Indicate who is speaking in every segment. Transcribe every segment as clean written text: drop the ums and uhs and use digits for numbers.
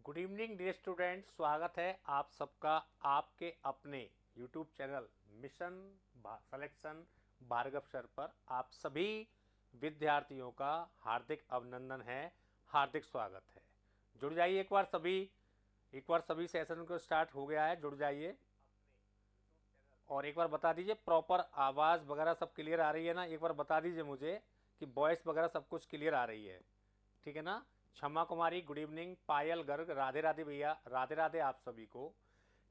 Speaker 1: Good evening dear student, स्वागत है आप सबका आपके अपने YouTube channel mission selection Bhargav sir पर। आप सभी विद्यार्थियों का हार्दिक अभिनंदन है, हार्दिक स्वागत है। जुड़ जाइए एक बार सभी सेशन को स्टार्ट हो गया है, जुड़ जाइए और एक बार बता दीजिए प्रॉपर आवाज़ वगैरह सब क्लियर आ रही है ना। एक बार बता दीजिए मुझे कि वॉइस वगैरह सब कुछ क्लियर आ रही है, ठीक है ना। क्षमा कुमारी गुड इवनिंग, पायल गर्ग राधे राधे भैया, राधे राधे आप सभी को,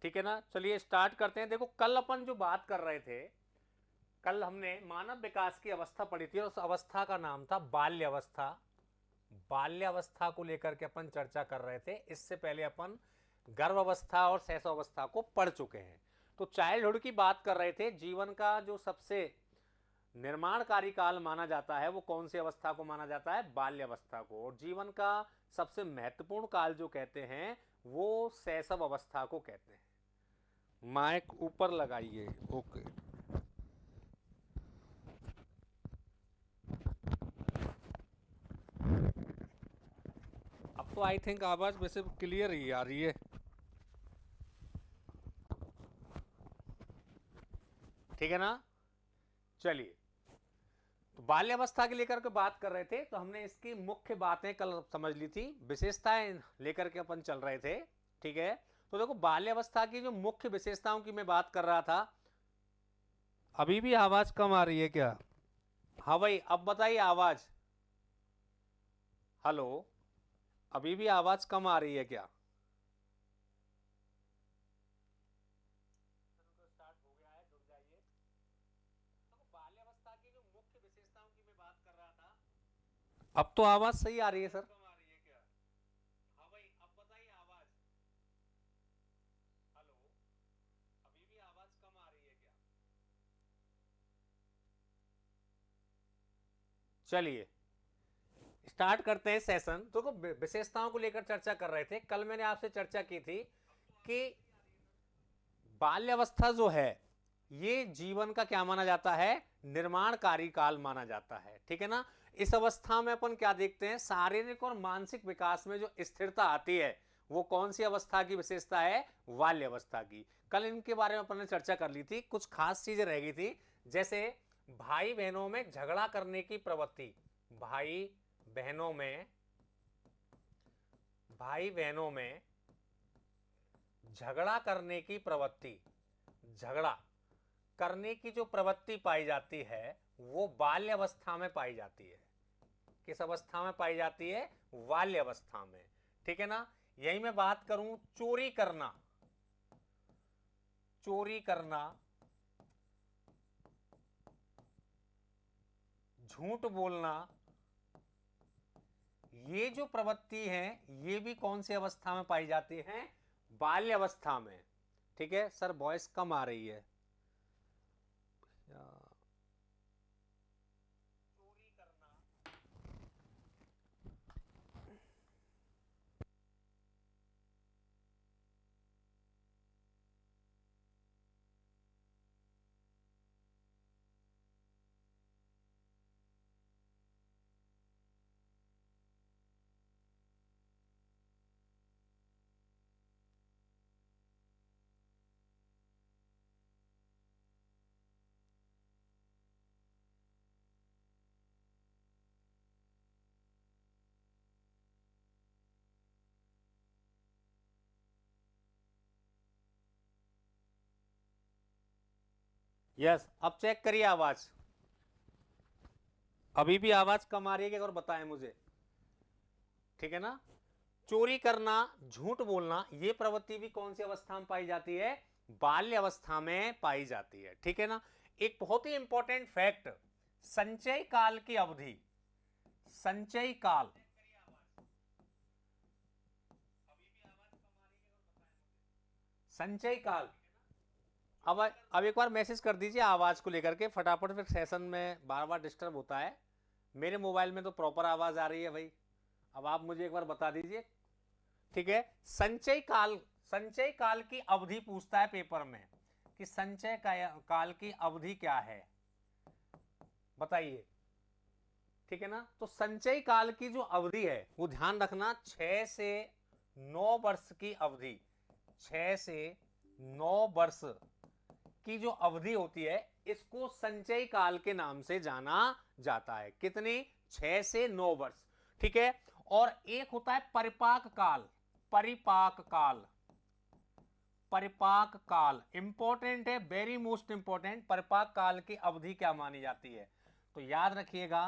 Speaker 1: ठीक है ना। चलिए स्टार्ट करते हैं। देखो कल अपन जो बात कर रहे थे, कल हमने मानव विकास की अवस्था पढ़ी थी और उस अवस्था का नाम था बाल्य अवस्था। बाल्य अवस्था को लेकर के अपन चर्चा कर रहे थे। इससे पहले अपन गर्भावस्था और शैशवावस्था को पढ़ चुके हैं। तो चाइल्डहुड की बात कर रहे थे। जीवन का जो सबसे निर्माणकारी काल माना जाता है वो कौन सी अवस्था को माना जाता है? बाल्य अवस्था को। और जीवन का सबसे महत्वपूर्ण काल जो कहते हैं वो शैशव अवस्था को कहते हैं। माइक ऊपर लगाइए, ओके। अब तो आई थिंक आवाज वैसे क्लियर ही आ रही है, ठीक है ना। चलिए, तो बाल्यावस्था के लेकर के बात कर रहे थे, तो हमने इसकी मुख्य बातें कल समझ ली थी, विशेषताएं लेकर के अपन चल रहे थे, ठीक है। तो देखो बाल्यावस्था की जो मुख्य विशेषताओं की मैं बात कर रहा था। अभी भी आवाज कम आ रही है क्या? हाँ भाई, अब बताइए आवाज। हेलो, अभी भी आवाज कम आ रही है क्या? स्टार्ट हो गया है, जुड़ जाइए। तो बाल्यावस्था की जो मुख्य विशेषताओं की मैं बात कर रहा था। अब तो आवाज सही आ रही है सर? कम आ रही है क्या? हाँ भाई, अब बताइए आवाज। हेलो, अभी भी आवाज कम आ रही है क्या? चलिए स्टार्ट करते हैं सेशन। तो विशेषताओं को लेकर चर्चा कर रहे थे। कल मैंने आपसे चर्चा की थी कि बाल्यावस्था जो है ये जीवन का क्या माना जाता है? निर्माणकारी काल माना जाता है, ठीक है ना। इस अवस्था में अपन क्या देखते हैं? शारीरिक और मानसिक विकास में जो स्थिरता आती है वो कौन सी अवस्था की विशेषता है? बाल्य अवस्था की। कल इनके बारे में अपन ने चर्चा कर ली थी। कुछ खास चीजें रह गई थी, जैसे भाई बहनों में झगड़ा करने की प्रवृत्ति। भाई बहनों में झगड़ा करने की प्रवृत्ति, झगड़ा करने की जो प्रवृत्ति पाई जाती है वो बाल्यावस्था में पाई जाती है। किस अवस्था में पाई जाती है? बाल्य अवस्था में, ठीक है ना। यही मैं बात करूं, चोरी करना, झूठ बोलना, ये जो प्रवृत्ति है ये भी कौन सी अवस्था में पाई जाती है? बाल्य अवस्था में, ठीक है। सर वॉइस कम आ रही है। चोरी करना, यस। अब चेक करिए आवाज। अभी भी आवाज कम आ रही है क्या? और बताएं मुझे, ठीक है ना। चोरी करना, झूठ बोलना, ये प्रवृत्ति भी कौन सी अवस्था में पाई जाती है? बाल्य अवस्था में पाई जाती है, ठीक है ना। एक बहुत ही इंपॉर्टेंट फैक्ट, संचय काल की अवधि, संचय काल, संचय काल। अब एक बार मैसेज कर दीजिए आवाज को लेकर के फटाफट, फिर सेशन में बार बार डिस्टर्ब होता है। मेरे मोबाइल में तो प्रॉपर आवाज आ रही है भाई। अब आप मुझे एक बार बता दीजिए, ठीक है। संचय काल की अवधि पूछता है पेपर में कि संचय काल की अवधि क्या है, बताइए, ठीक है ना। तो संचय काल की जो अवधि है वो ध्यान रखना 6 से 9 वर्ष की अवधि, 6 से 9 वर्ष की जो अवधि होती है इसको संचयी काल के नाम से जाना जाता है। कितनी? 6 से 9 वर्ष, ठीक है। और एक होता है परिपाक काल। परिपाक काल, परिपाक काल इंपॉर्टेंट है, वेरी मोस्ट इंपॉर्टेंट। परिपाक काल की अवधि क्या मानी जाती है? तो याद रखिएगा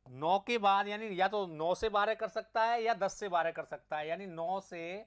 Speaker 1: 9 के बाद, यानी या तो 9 से 12 कर सकता है या 10 से 12 कर सकता है, यानी 9 से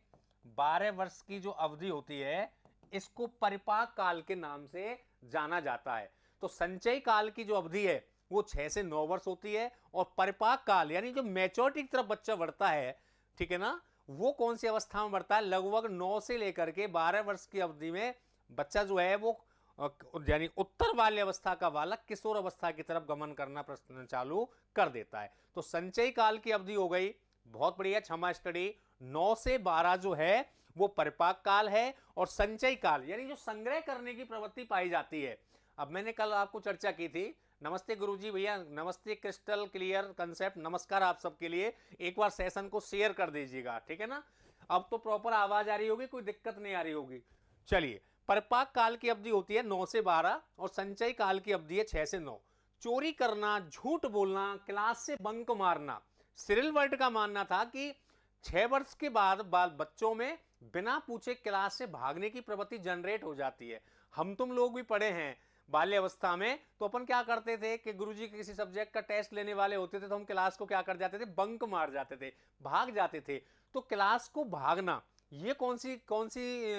Speaker 1: 12 वर्ष की जो अवधि होती है इसको परिपाक काल के नाम से जाना जाता है। तो संचयी काल की जो अवधि है वो 6 से 9 वर्ष होती है, और परिपाक काल यानी जो मैच्योरिटी की तरफ बच्चा बढ़ता है, ठीक है ना, वो कौन सी अवस्था में बढ़ता है? लगभग 9 से लेकर के 12 वर्ष की अवधि में बच्चा जो है वो यानी उत्तर बाल्य अवस्था का बालक किशोर अवस्था की तरफ गमन करना चालू कर देता है। तो संचयी काल की अवधि हो गई, बहुत बढ़िया, क्षमा स्टडी। 9 से 12 जो है वो परिपाक काल है, और संचयी काल यानी जो संग्रह करने की प्रवृत्ति पाई जाती है। अब मैंने कल आपको चर्चा की थी, नमस्ते गुरुजी भैया, नमस्ते, क्रिस्टल क्लियर कंसेप्ट, नमस्कार आप सबके लिए। एक बार सेशन को शेयर कर दीजिएगा, ठीक है ना। अब तो प्रॉपर आवाज आ रही होगी, कोई दिक्कत नहीं आ रही होगी। चलिए, परिपाक काल की अवधि होती है 9 से 12 और संचयी काल की अवधि है 6 से 9। चोरी करना, झूठ बोलना, क्लास से बंक मारना। सिरिल वर्ड का मानना था कि 6 वर्ष के बाद बच्चों में बिना पूछे क्लास से भागने की प्रवृत्ति जनरेट हो जाती है। हम तुम लोग भी पढ़े हैं बाल्य अवस्था में, तो अपन क्या करते थे कि गुरुजी किसी सब्जेक्ट का टेस्ट लेने वाले होते थे तो हम क्लास को क्या कर जाते थे? बंक मार जाते थे, भाग जाते थे। तो क्लास को भागना ये कौन सी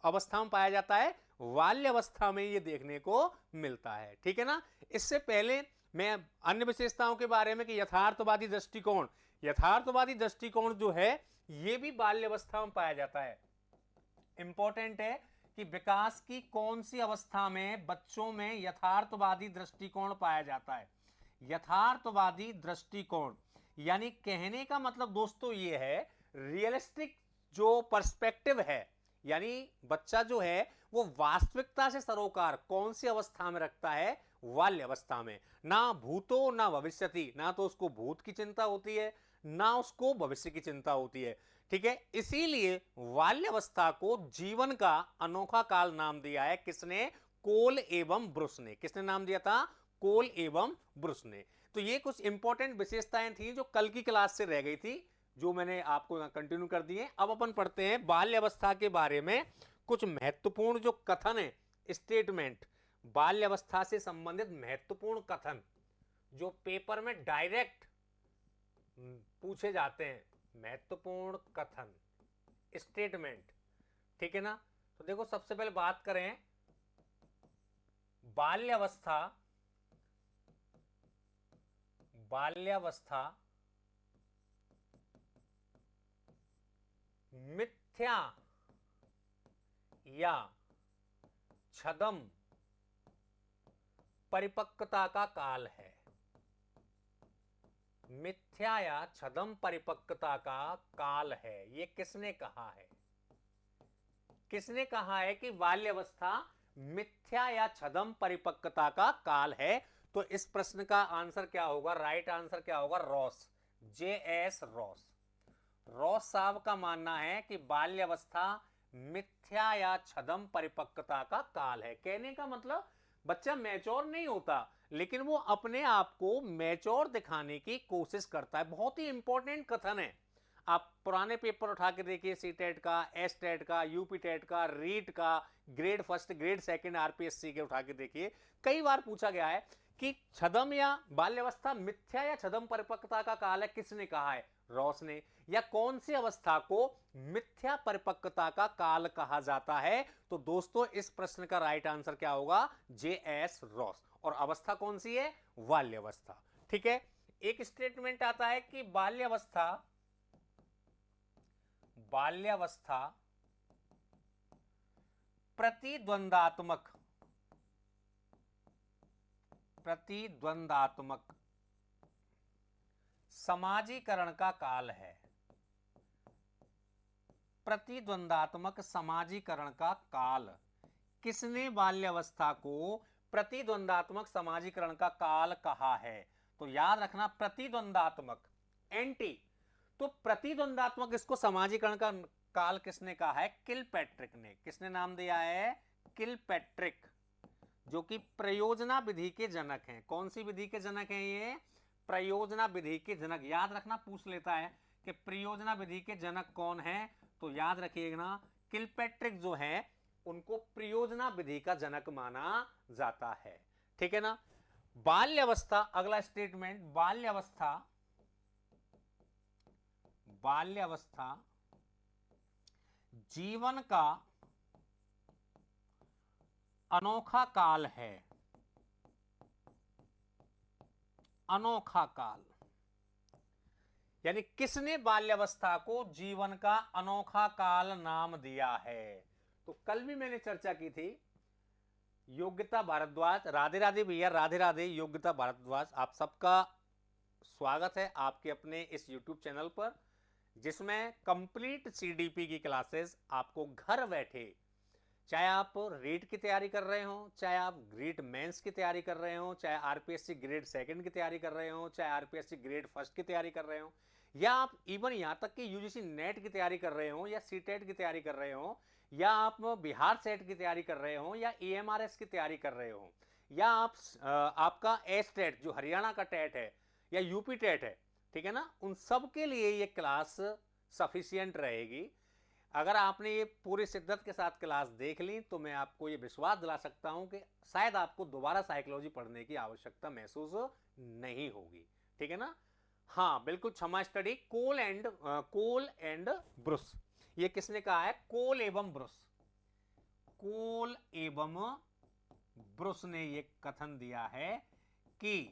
Speaker 1: अवस्था में पाया जाता है? बाल्य अवस्था में ये देखने को मिलता है, ठीक है ना। इससे पहले मैं अन्य विशेषताओं के बारे में कि यथार्थवादी दृष्टिकोण, यथार्थवादी दृष्टिकोण जो है ये भी बाल्य अवस्था में पाया जाता है। इंपॉर्टेंट है कि विकास की कौन सी अवस्था में बच्चों में यथार्थवादी दृष्टिकोण पाया जाता है। यथार्थवादी दृष्टिकोण यानी कहने का मतलब दोस्तों ये है रियलिस्टिक जो पर्सपेक्टिव है, यानी बच्चा जो है वो वास्तविकता से सरोकार कौन सी अवस्था में रखता है? बाल्य अवस्था में। ना भूतो ना भविष्यति, ना तो उसको भूत की चिंता होती है ना उसको भविष्य की चिंता होती है, ठीक है। इसीलिए बाल्य अवस्था को जीवन का अनोखा काल नाम दिया है। किसने? कोल एवं ब्रुस ने। किसने नाम दिया था? कोल एवं ब्रुस ने। तो ये कुछ इंपॉर्टेंट विशेषताएं थी जो कल की क्लास से रह गई थी, जो मैंने आपको कंटिन्यू कर दिए। अब अपन पढ़ते हैं बाल्य अवस्था के बारे में कुछ महत्वपूर्ण जो कथन है, स्टेटमेंट, बाल्य अवस्था से संबंधित महत्वपूर्ण कथन जो पेपर में डायरेक्ट पूछे जाते हैं। महत्वपूर्ण कथन, स्टेटमेंट, ठीक है ना। तो देखो, सबसे पहले बात करें बाल्यावस्था। बाल्यावस्था मिथ्या या छद्म परिपक्वता का काल है। मिथ्या या छद्म परिपक्वता का काल है। ये किसने कहा है? किसने कहा है कि बाल्यावस्था मिथ्या या छद्म परिपक्वता का काल है? तो इस प्रश्न का आंसर क्या होगा? राइट आंसर क्या होगा? Ross, JS Ross. रॉस साहब का मानना है कि बाल्यावस्था मिथ्या या छद्म परिपक्वता का काल है। कहने का मतलब बच्चा मैच्योर नहीं होता, लेकिन वो अपने आप को मैच्योर दिखाने की कोशिश करता है। बहुत ही इंपॉर्टेंट कथन है। आप पुराने पेपर उठा के देखिए, सीटेट का, एसटेट का, यूपीटेट का, रीट का, grade first, grade second RPSC के उठा के देखिए। कई बार पूछा गया है कि छद्म या बाल्यावस्था मिथ्या या छद्म परिपक्वता का काल है। किसने कहा है? रॉस ने। या कौन सी अवस्था को मिथ्या परिपक्वता का काल कहा जाता है? तो दोस्तों इस प्रश्न का राइट आंसर क्या होगा? JS Ross. और अवस्था कौन सी है? बाल्यावस्था, ठीक है। एक स्टेटमेंट आता है कि बाल्यावस्था प्रतिद्वंदात्मक समाजीकरण का काल है। प्रतिद्वंदात्मक समाजीकरण का काल। किसने बाल्यावस्था को प्रतिद्वंदात्मक समाजीकरण का काल कहा है? तो याद रखना, प्रतिद्वंदात्मक, एंटी। तो प्रतिद्वंदात्मक इसको समाजीकरण का काल किसने कहा है? किलपैट्रिक ने। किसने नाम दिया है? किलपैट्रिक, जो कि प्रयोजना विधि के जनक हैं। कौन सी विधि के जनक हैं ये? प्रयोजना विधि के जनक। याद रखना, पूछ लेता है कि प्रयोजना विधि के जनक कौन है, तो याद रखिएगा किलपैट्रिक जो है उनको प्रयोजना विधि का जनक माना जाता है। ठीक है ना। बाल्यावस्था, अगला स्टेटमेंट, बाल्यावस्था, बाल्यावस्था जीवन का अनोखा काल है। अनोखा काल, यानी किसने बाल्यावस्था को जीवन का अनोखा काल नाम दिया है? तो कल भी मैंने चर्चा की थी, योग्यता भारद्वाज। राधे राधे भैया, राधे राधे। योग्यता भारद्वाज, आप सबका स्वागत है आपके अपने इस YouTube चैनल पर, जिसमें कंप्लीट CDP की क्लासेस आपको घर बैठे, चाहे आप रीट की तैयारी कर रहे हो, चाहे आप रीट मेंस की तैयारी कर रहे हो, चाहे RPSC ग्रेड सेकंड की तैयारी कर रहे हो, चाहे RPSC ग्रेड फर्स्ट की तैयारी कर रहे हो, या आप इवन यहाँ तक कि UGC नेट की तैयारी कर रहे हो, या CTET की तैयारी कर रहे हो, या आप बिहार सेट की तैयारी कर रहे हो, या AMRS की तैयारी कर रहे हो, या आप आपका STET जो हरियाणा का टेट है, या UP टेट है, ठीक है ना, उन सब के लिए ये क्लास सफिशियंट रहेगी। अगर आपने ये पूरी शिद्दत के साथ क्लास देख ली तो मैं आपको ये विश्वास दिला सकता हूं कि शायद आपको दोबारा साइकोलॉजी पढ़ने की आवश्यकता महसूस नहीं होगी। ठीक है ना। हाँ बिल्कुल, क्षमा स्टडी। कोल एंड ब्रुस, ये किसने कहा है? कोल एवं ब्रुस। कोल एवं ब्रुस ने ये कथन दिया है कि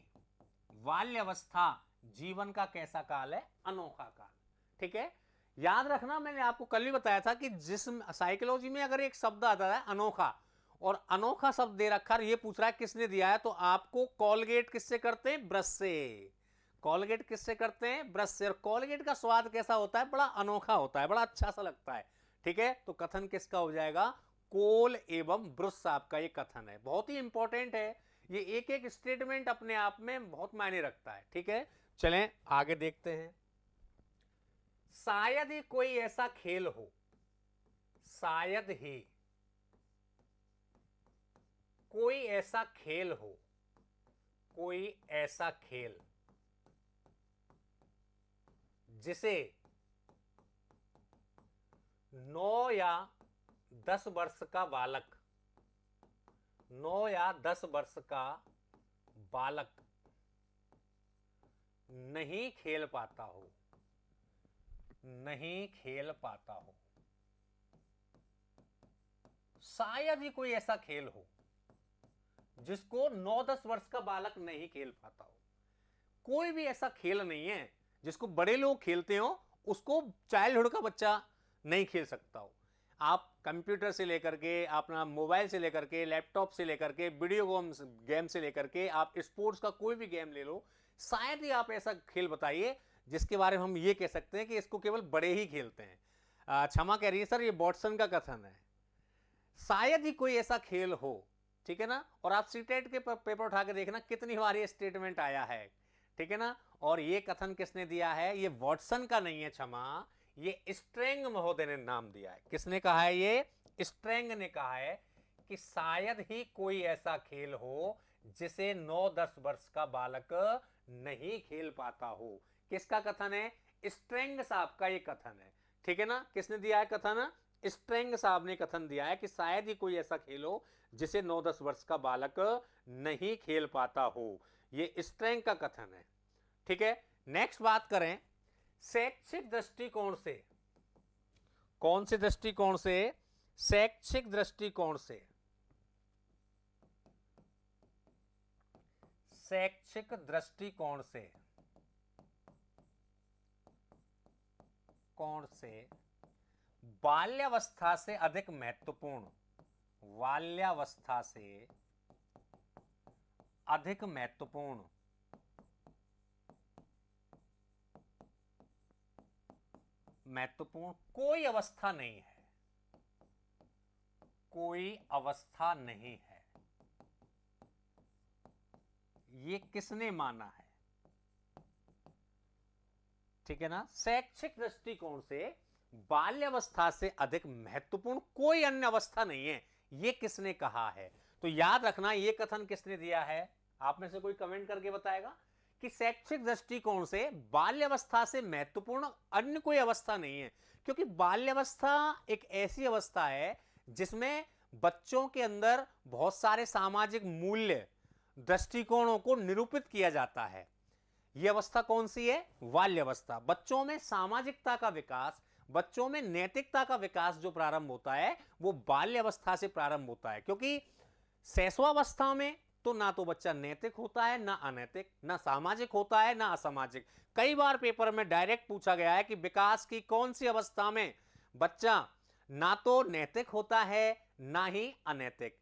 Speaker 1: बाल्यावस्था जीवन का कैसा काल है? अनोखा काल। ठीक है, याद रखना, मैंने आपको कल भी बताया था कि जिस साइकोलॉजी में अगर एक शब्द आता है अनोखा, और अनोखा शब्द दे रखा है, ये पूछ रहा है किसने दिया है, तो आपको कॉलगेट किससे करते हैं? ब्रश से। कॉलगेट किससे करते हैं? ब्रश से। और कॉलगेट का स्वाद कैसा होता है? बड़ा अनोखा होता है, बड़ा अच्छा सा लगता है। ठीक है, तो कथन किसका हो जाएगा? कोल एवं ब्रुश आपका ये कथन है, बहुत ही इंपॉर्टेंट है। ये एक एक स्टेटमेंट अपने आप में बहुत मायने रखता है। ठीक है, चलें आगे देखते हैं। शायद ही कोई ऐसा खेल हो, शायद ही कोई ऐसा खेल हो, कोई ऐसा खेल जिसे 9 या 10 वर्ष का बालक, 9 या 10 वर्ष का बालक नहीं खेल पाता हो, नहीं खेल पाता हो। शायद ही कोई ऐसा खेल हो जिसको 9-10 वर्ष का बालक नहीं खेल पाता हो। कोई भी ऐसा खेल नहीं है जिसको बड़े लोग खेलते हो, उसको चाइल्डहुड का बच्चा नहीं खेल सकता हो। आप कंप्यूटर से लेकर के, अपना मोबाइल से लेकर के, लैपटॉप से लेकर के, वीडियो गेम से लेकर के, आप स्पोर्ट्स का कोई भी गेम ले लो, शायद ही आप ऐसा खेल बताइए जिसके बारे में हम ये कह सकते हैं कि इसको केवल बड़े ही खेलते हैं। क्षमा कह रही है सर, ये वॉटसन का कथन है। शायद ही कोई ऐसा खेल हो। ठीक है ना। और आप सीटेट के पेपर उठा के देखना कितनी बार ये स्टेटमेंट आया है। ठीक है ना। और ये कथन किसने दिया है? ये वॉटसन का नहीं है, क्षमा, ये स्ट्रेंग महोदय ने नाम दिया है। किसने कहा है? ये स्ट्रेंग ने कहा है कि शायद ही कोई ऐसा खेल हो जिसे 9-10 वर्ष का बालक नहीं खेल पाता हो। किसका कथन है? स्ट्रेंग साहब का ये कथन है। ठीक है ना। किसने दिया है कथन? स्ट्रेंग साहब ने कथन दिया है कि शायद ही कोई ऐसा खेल हो जिसे 9-10 वर्ष का बालक नहीं खेल पाता हो। ये स्ट्रेंग का कथन है। ठीक है, नेक्स्ट बात करें शैक्षिक दृष्टिकोण से। कौन से दृष्टिकोण से? शैक्षिक दृष्टिकोण से। शैक्षिक दृष्टिकोण से बाल्यावस्था से अधिक महत्वपूर्ण, बाल्यावस्था से अधिक महत्वपूर्ण कोई अवस्था नहीं है, कोई अवस्था नहीं है। ये किसने माना है? ठीक है ना, शैक्षिक दृष्टिकोण से बाल्यावस्था से अधिक महत्वपूर्ण कोई अन्य अवस्था नहीं है, ये किसने कहा है? तो याद रखना, ये कथन किसने दिया है? आप में से कोई कमेंट करके बताएगा कि शैक्षिक दृष्टिकोण से बाल्यावस्था से महत्वपूर्ण अन्य कोई अवस्था नहीं है, क्योंकि बाल्यावस्था एक ऐसी अवस्था है जिसमें बच्चों के अंदर बहुत सारे सामाजिक मूल्य, दृष्टिकोणों को निरूपित किया जाता है। यह अवस्था कौन सी है? बाल्यावस्था। बच्चों में सामाजिकता का विकास, बच्चों में नैतिकता का विकास जो प्रारंभ होता है वो बाल्यावस्था से प्रारंभ होता है, क्योंकि शैशवावस्था में तो ना तो बच्चा नैतिक होता है, ना अनैतिक, ना सामाजिक होता है, ना असामाजिक। कई बार पेपर में डायरेक्ट पूछा गया है कि विकास की कौन सी अवस्था में बच्चा ना तो नैतिक होता है ना ही अनैतिक।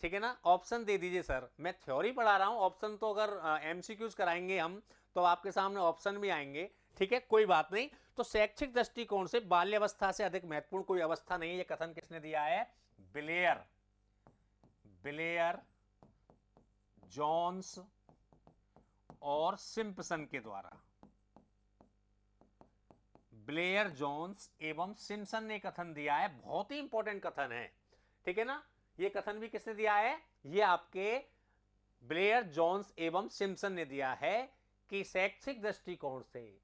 Speaker 1: ठीक है ना, ऑप्शन दे दीजिए सर। मैं थ्योरी पढ़ा रहा हूं, ऑप्शन तो अगर एमसीक्यूज कराएंगे हम तो आपके सामने ऑप्शन भी आएंगे। ठीक है, कोई बात नहीं। तो शैक्षिक दृष्टिकोण से बाल्यावस्था से अधिक महत्वपूर्ण कोई अवस्था नहीं है, यह कथन किसने दिया है? ब्लेयर, जोन्स और सिम्पसन के द्वारा। ब्लेयर, जोन्स एवं सिम्पसन ने कथन दिया है, बहुत ही इंपॉर्टेंट कथन है। ठीक है ना, यह कथन भी किसने दिया है? यह आपके ब्लेयर, जोन्स एवं सिम्पसन ने दिया है कि शैक्षिक दृष्टिकोण से,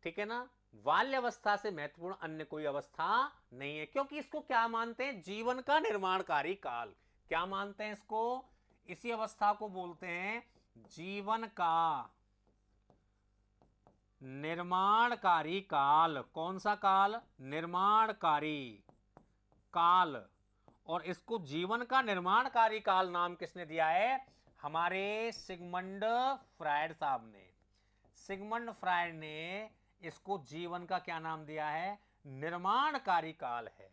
Speaker 1: ठीक है ना, बाल्यावस्था से महत्वपूर्ण अन्य कोई अवस्था नहीं है, क्योंकि इसको क्या मानते हैं? जीवन का निर्माणकारी काल। क्या मानते हैं इसको? इसी अवस्था को बोलते हैं जीवन का निर्माणकारी काल। कौन सा काल? निर्माणकारी काल। और इसको जीवन का निर्माणकारी काल नाम किसने दिया है? हमारे सिगमंड फ्रायड साहब ने। सिगमंड फ्रायड ने इसको जीवन का क्या नाम दिया है? निर्माणकारी काल है।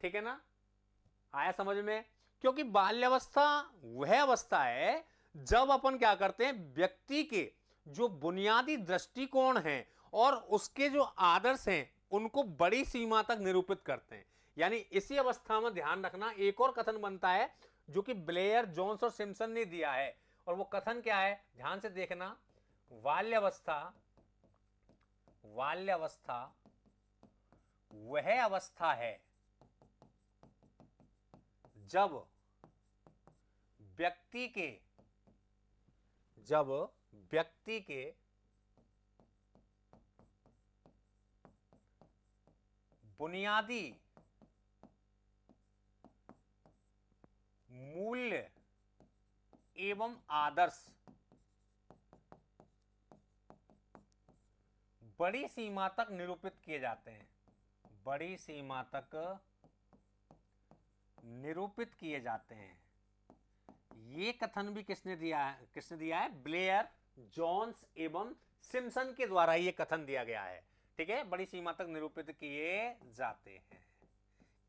Speaker 1: ठीक है ना, आया समझ में? क्योंकि बाल्यावस्था वह अवस्था है जब अपन क्या करते हैं, व्यक्ति के जो बुनियादी दृष्टिकोण हैं और उसके जो आदर्श हैं उनको बड़ी सीमा तक निरूपित करते हैं। यानी इसी अवस्था में ध्यान रखना, एक और कथन बनता है जो कि ब्लेयर, जोन्स और सिम्पसन ने दिया है, और वो कथन क्या है? ध्यान से देखना। बाल्यावस्था वह अवस्था है जब व्यक्ति के बुनियादी मूल्य एवं आदर्श बड़ी सीमा तक निरूपित किए जाते हैं। बड़ी सीमा तक निरूपित किए जाते हैं। ये कथन भी किसने दिया है? ब्लेयर, जोन्स एवं सिम्पसन के द्वारा ये कथन दिया गया है। ठीक है, बड़ी सीमा तक निरूपित किए जाते हैं।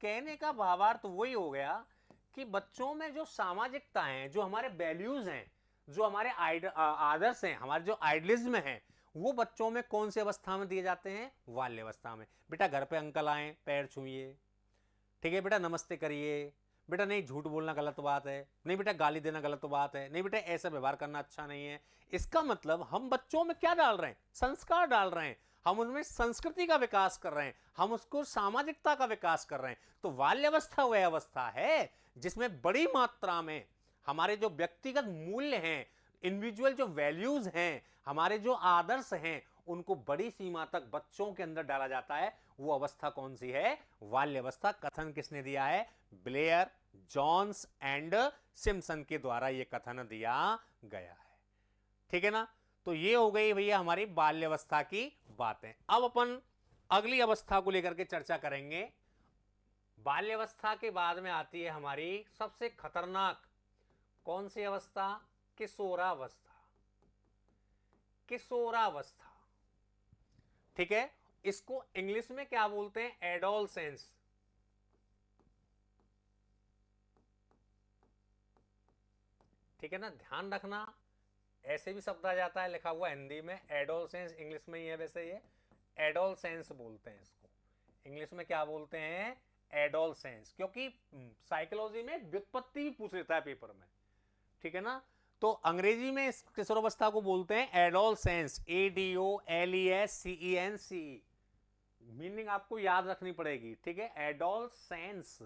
Speaker 1: कहने का भावार्थ वही हो गया कि बच्चों में जो सामाजिकता है, जो हमारे वैल्यूज हैं, जो हमारे आदर्श हैं, हमारे जो आइडियलिज्म है, वो बच्चों में कौन सी अवस्था में दिए जाते हैं? बाल्यावस्था में। बेटा घर पे अंकल आए, पैर छूइए। ठीक है बेटा, नमस्ते करिए। बेटा नहीं, झूठ बोलना गलत बात है। नहीं बेटा, गाली देना गलत बात है। नहीं बेटा, ऐसा व्यवहार करना अच्छा नहीं है। इसका मतलब हम बच्चों में क्या डाल रहे हैं? संस्कार डाल रहे हैं। हम उनमें संस्कृति का विकास कर रहे हैं, हम उसको सामाजिकता का विकास कर रहे हैं। तो बाल्यावस्था वह अवस्था है जिसमें बड़ी मात्रा में हमारे जो व्यक्तिगत मूल्य हैं, इंडिविजुअल जो वैल्यूज हैं, हमारे जो आदर्श हैं, उनको बड़ी सीमा तक बच्चों के अंदर डाला जाता है। वो अवस्था कौन सी है? बाल्यावस्था। कथन किसने दिया है? ब्लेयर, जोन्स एंड सिम्पसन के द्वारा यह कथन दिया गया है। ठीक है ना, तो ये हो गई भैया हमारी बाल्यावस्था की बातें। अब अपन अगली अवस्था को लेकर के चर्चा करेंगे। बाल्यावस्था के बाद में आती है हमारी सबसे खतरनाक कौन सी अवस्था? किशोरावस्था। किशोरावस्था, ठीक है, इसको इंग्लिश में क्या बोलते हैं? एडोलसेंस। ठीक है ना, ध्यान रखना, ऐसे भी शब्द आ जाता है लिखा हुआ हिंदी में, एडोलसेंस इंग्लिश में ही है। वैसे ये एडोलसेंस बोलते हैं इसको, इंग्लिश में क्या बोलते हैं? एडोलसेंस। क्योंकि साइकोलॉजी में व्युत्पत्ति भी पूछ लेता है पेपर में। ठीक है ना, तो अंग्रेजी में इस किशोरावस्था को बोलते हैं एडोलसेंस, ADOLESCENCE। मीनिंग आपको याद रखनी पड़ेगी, ठीक है, एडोलसेंस।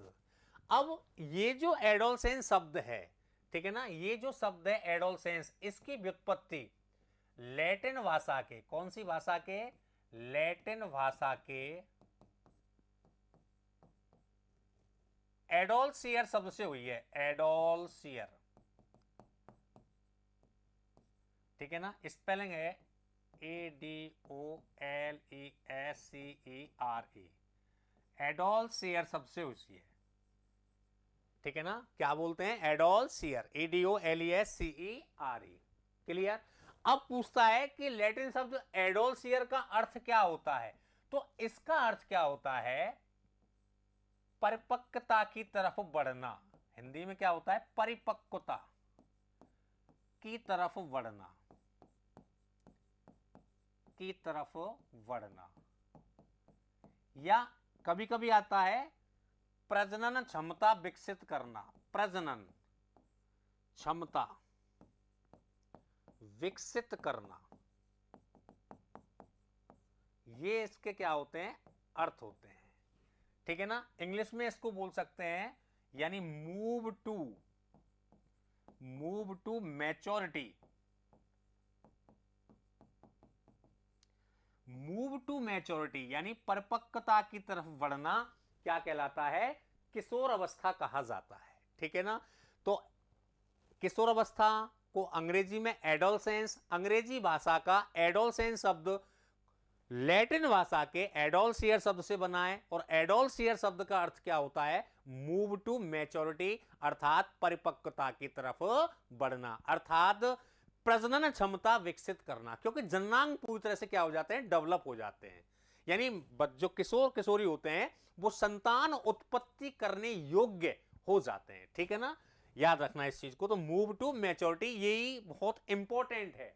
Speaker 1: अब ये जो एडोलसेंस शब्द है, ठीक है ना, ये जो शब्द है एडोलसेंस, इसकी व्युत्पत्ति लैटिन भाषा के, कौन सी भाषा के, लैटिन भाषा के एडोलसियर शब्द से हुई है, एडोलसियर, ठीक है ना, स्पेलिंग है ADOLESCERE, एडोलसियर शब्द से हुई है, ठीक है ना, क्या बोलते हैं, एडोलसियर, ADOLESCERE। क्लियर। अब पूछता है कि लैटिन शब्द एडोलसियर का अर्थ क्या होता है, तो इसका अर्थ क्या होता है, परिपक्वता की तरफ बढ़ना। हिंदी में क्या होता है, परिपक्वता की तरफ बढ़ना, की तरफ बढ़ना, या कभी कभी आता है प्रजनन क्षमता विकसित करना, प्रजनन क्षमता विकसित करना, ये इसके क्या होते हैं, अर्थ होते हैं, ठीक है ना। इंग्लिश में इसको बोल सकते हैं, यानी move to maturity, move to maturity यानी परिपक्वता की तरफ बढ़ना, क्या कहलाता है, किशोर अवस्था कहा जाता है, ठीक है ना। तो किशोर अवस्था को अंग्रेजी में एडोलसेंस, अंग्रेजी भाषा का एडोलसेंस शब्द लैटिन भाषा के एडोलसियर शब्द से बना है, और एडोलसियर शब्द का अर्थ क्या होता है, मूव टू मैच्योरिटी, अर्थात परिपक्वता की तरफ बढ़ना, अर्थात प्रजनन क्षमता विकसित करना, क्योंकि जननांग पूरी तरह से क्या हो जाते हैं, डेवलप हो जाते हैं, यानी जो किशोर किशोरी होते हैं वो संतान उत्पत्ति करने योग्य हो जाते हैं, ठीक है ना, याद रखना इस चीज को। तो मूव टू मैच्योरिटी यही बहुत इंपॉर्टेंट है,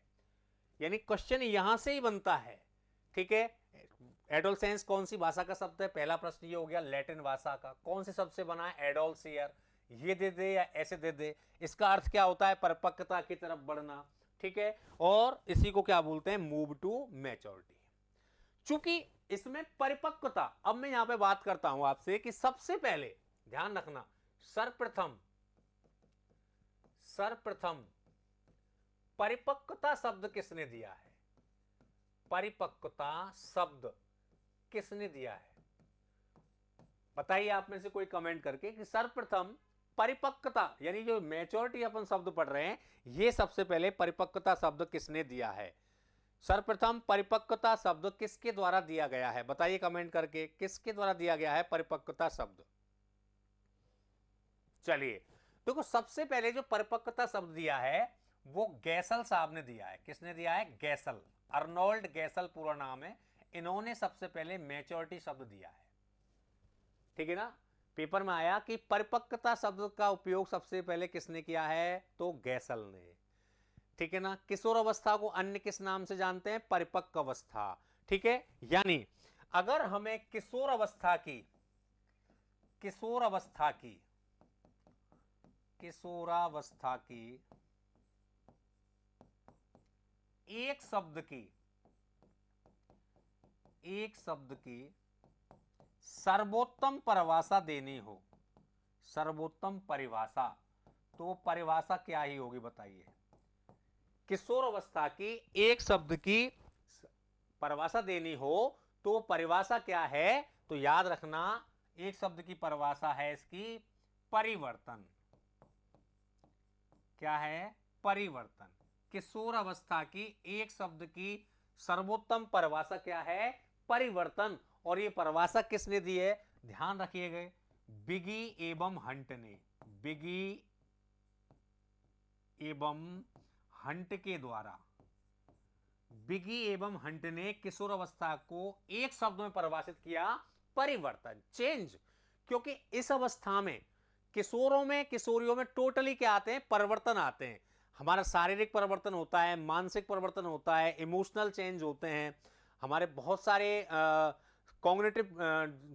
Speaker 1: यानी क्वेश्चन यहां से ही बनता है, ठीक है। एडोलसेंस कौन सी भाषा का शब्द है, पहला प्रश्न ये हो गया, लैटिन भाषा का, कौन से शब्द से बना है, एडोलसियर, ये दे दे या ऐसे दे दे, इसका अर्थ क्या होता है, परिपक्वता की तरफ बढ़ना, ठीक है, और इसी को क्या बोलते हैं, मूव टू मैच्योरिटी। चूंकि इसमें परिपक्वता, अब मैं यहां पे बात करता हूं आपसे कि सबसे पहले ध्यान रखना, सर्वप्रथम परिपक्वता शब्द किसने दिया है, परिपक्वता शब्द किसने दिया है, बताइए आप में से कोई कमेंट करके कि सर्वप्रथम परिपक्वता यानी जो मैच्योरिटी अपन शब्द पढ़ रहे हैं, ये सबसे पहले परिपक्वता शब्द किसने दिया है, सर्वप्रथम परिपक्वता शब्द किसके द्वारा दिया गया है, बताइए कमेंट करके, किसके द्वारा दिया गया है परिपक्वता शब्द। चलिए देखो, सबसे पहले जो परिपक्वता शब्द दिया है वो गैसल साहब ने दिया है, किसने दिया है, गैसल, अर्नोल्ड गैसल पूरा नाम है, इन्होंने सबसे पहले मैच्योरिटी शब्द दिया है, ठीक है ना। पेपर में आया कि परिपक्वता शब्द का उपयोग सबसे पहले किसने किया है, तो गैसल ने, ठीक है ना। किशोर अवस्था को अन्य किस नाम से जानते हैं, परिपक्व अवस्था, ठीक है। यानी अगर हमें किशोर अवस्था की एक शब्द की सर्वोत्तम परिभाषा देनी हो, सर्वोत्तम परिभाषा, तो परिभाषा क्या ही होगी बताइए, किशोर अवस्था की एक शब्द की परिभाषा देनी हो तो परिभाषा क्या है, तो याद रखना एक शब्द की परिभाषा है इसकी परिवर्तन, क्या है, परिवर्तन। किशोर अवस्था की एक शब्द की सर्वोत्तम परिभाषा क्या है, परिवर्तन, और ये परिभाषा किसने दी है, ध्यान रखिएगा, बिगी एवं हंट ने, बिगी एवं हंट के द्वारा, बिगी एवं हंट ने किशोर अवस्था को एक शब्द में परिभाषित किया, परिवर्तन, चेंज, क्योंकि इस अवस्था में किशोरों में किशोरियों में टोटली क्या आते हैं, परिवर्तन आते हैं, हमारा शारीरिक परिवर्तन होता है, मानसिक परिवर्तन होता है, इमोशनल चेंज होते हैं, हमारे बहुत सारे कॉग्निटिव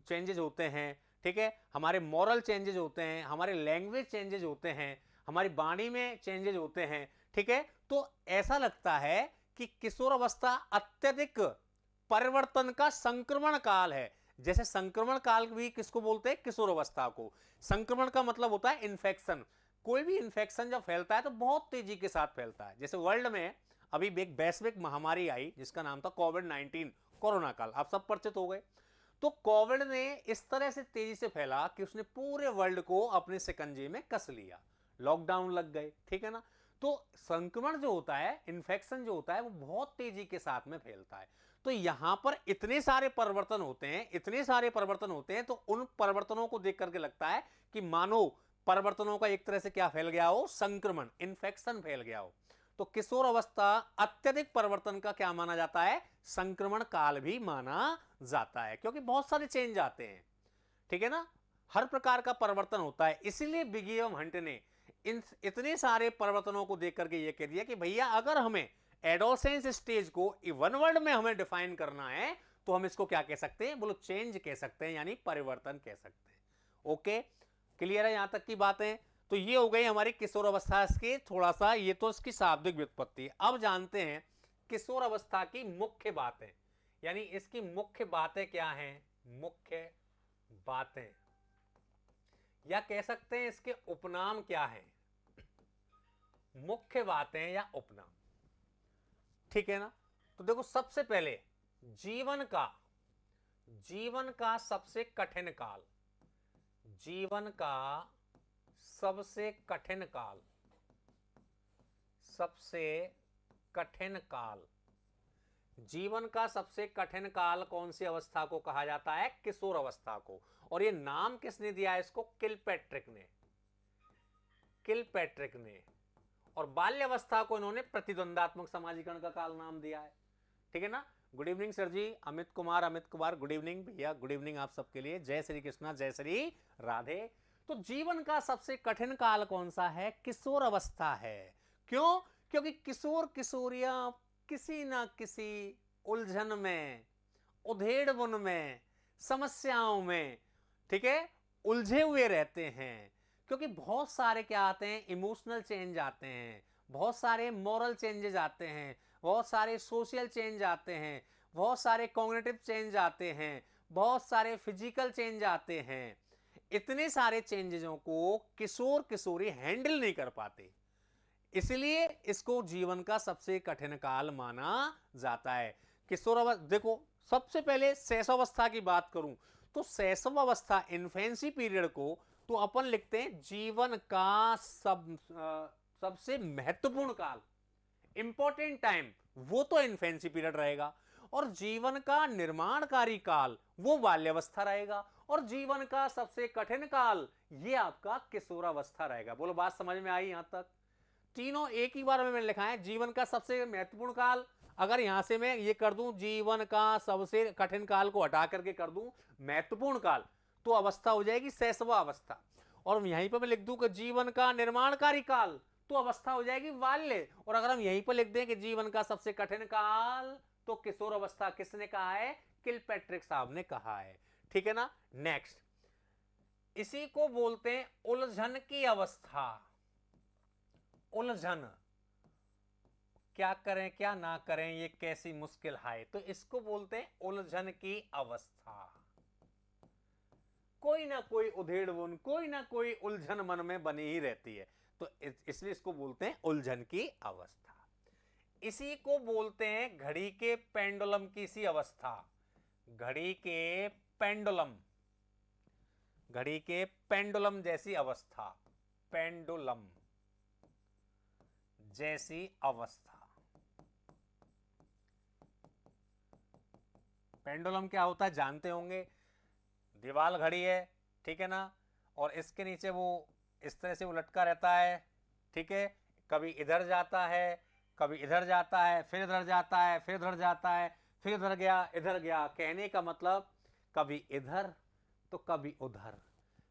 Speaker 1: चेंजेस होते हैं, ठीक है, हमारे मॉरल चेंजेस होते हैं, हमारे लैंग्वेज चेंजेस होते हैं, हमारी वाणी में चेंजेज होते हैं, ठीक है। तो ऐसा लगता है कि किशोर अवस्था अत्यधिक परिवर्तन का संक्रमण काल है। जैसे संक्रमण काल भी किसको बोलते हैं? किशोर अवस्था को। संक्रमण का मतलब होता है इन्फेक्शन। कोई भी इन्फेक्शन जब फैलता है तो बहुत तेजी के साथ फैलता है। जैसे वर्ल्ड में अभी एक वैश्विक महामारी आई जिसका नाम था कोविड-19, कोरोना काल, आप सब परिचित हो गए। तो कोविड ने इस तरह से तेजी से फैला कि उसने पूरे वर्ल्ड को अपने शिकंजे में कस लिया, लॉकडाउन लग गए, ठीक है ना। तो संक्रमण जो होता है, इन्फेक्शन जो होता है, वो बहुत तेजी के साथ में फैलता है। तो यहां पर इतने सारे परिवर्तन होते हैं, इतने सारे परिवर्तन होते हैं, तो उन परिवर्तनों को देख करके लगता है कि मानो परिवर्तनों का एक तरह से क्या फैल गया हो? संक्रमण, इन्फेक्शन फैल गया हो। तो किशोर अवस्था अत्यधिक परिवर्तन का क्या माना जाता है? संक्रमण काल भी माना जाता है, क्योंकि बहुत सारे चेंज आते हैं, ठीक है ना। हर प्रकार का परिवर्तन होता है। इसीलिए बिगी एवं हंट ने इन इतने सारे परिवर्तनों को देख करके यह कह दिया कि भैया अगर हमें एडोसेंस स्टेज को वन वर्ड में हमें डिफाइन करना है तो हम इसको क्या कह सकते हैं? बोलो, चेंज कह सकते हैं, यानी परिवर्तन कह सकते हैं। ओके, क्लियर है यहां तक की बातें? तो ये हो गई हमारी किशोर अवस्था की थोड़ा सा, ये तो इसकी शाब्दिक व्युत्पत्ति। अब जानते हैं किशोर अवस्था की मुख्य बातें, यानी इसकी मुख्य बातें क्या हैं? मुख्य बातें, या कह सकते हैं इसके उपनाम क्या है? मुख्य बातें या उपनाम, ठीक है ना। तो देखो, सबसे पहले जीवन का सबसे कठिन काल, जीवन का सबसे कठिन काल, सबसे कठिन काल, जीवन का सबसे कठिन काल कौन सी अवस्था को कहा जाता है? किशोर अवस्था को। और ये नाम किसने दिया है इसको? किलपैट्रिक ने, किलपैट्रिक ने। और बाल्यावस्था को इन्होंने प्रतिद्वंदात्मक समाजीकरण का काल नाम दिया है, ठीक है ना। गुड इवनिंग सर जी, अमित कुमार, गुड इवनिंग भैया, गुड इवनिंग आप सबके लिए। जय श्री कृष्णा, जय श्री राधे। तो जीवन का सबसे कठिन काल कौन सा है? किशोर अवस्था है। क्यों? क्योंकि किशोर किशोरियां किसी ना किसी उलझन में, उधेड़बुन में, समस्याओं में, ठीक है, उलझे हुए रहते हैं। क्योंकि बहुत सारे क्या आते हैं? इमोशनल चेंज आते हैं, बहुत सारे मॉरल चेंजेस आते हैं, बहुत सारे सोशल चेंज आते हैं, बहुत सारे कॉग्निटिव चेंज आते हैं, बहुत सारे फिजिकल चेंज आते हैं। इतने सारे चेंजेसों को किशोर किशोरी हैंडल नहीं कर पाते, इसलिए इसको जीवन का सबसे कठिन काल माना जाता है। किशोर अवस्था, देखो सबसे पहले शैशवावस्था की बात करूं तो शैशवावस्था, इन्फेंसी पीरियड को तो अपन लिखते हैं जीवन का सबसे महत्वपूर्ण काल, इंपॉर्टेंट टाइम, वो तो इन्फेंसी पीरियड रहेगा। और जीवन का निर्माणकारी काल वो बाल्यावस्था रहेगा। और जीवन का सबसे कठिन काल ये आपका किशोरावस्था रहेगा। बोलो, बात समझ में आई यहां तक? तीनों एक ही बार में मैंने लिखा है। जीवन का सबसे महत्वपूर्ण काल, अगर यहां से मैं ये कर दूं जीवन का सबसे कठिन काल को हटा करके कर दूं महत्वपूर्ण काल, तो अवस्था हो जाएगी शैशवा अवस्था। और यहीं पर मैं लिख दूं कि जीवन का निर्माणकारी काल, तो अवस्था हो जाएगी बाल्य। और अगर हम यहीं पर लिख दें कि जीवन का सबसे कठिन काल, तो किशोर अवस्था किसने कहा है? किलपैट्रिक साहब ने कहा है, ठीक है ना। नेक्स्ट, इसी को बोलते हैं उलझन की अवस्था। उलझन, क्या करें क्या ना करें, ये कैसी मुश्किल है, तो इसको बोलते हैं उलझन की अवस्था। कोई ना कोई उधेड़बुन, कोई ना कोई उलझन मन में बनी ही रहती है, तो इसलिए इसको बोलते हैं उलझन की अवस्था। इसी को बोलते हैं घड़ी के पेंडुलम की सी अवस्था। घड़ी के पेंडुलम, घड़ी के पेंडुलम जैसी अवस्था, पेंडुलम जैसी अवस्था। पेंडुलम क्या होता है जानते होंगे? दीवाल घड़ी है, ठीक है ना, और इसके नीचे वो इस तरह से वो लटका रहता है, ठीक है। कभी इधर जाता है, कभी इधर जाता है, फिर इधर जाता है, फिर इधर जाता है, फिर इधर गया, इधर गया। कहने का मतलब कभी इधर तो कभी उधर,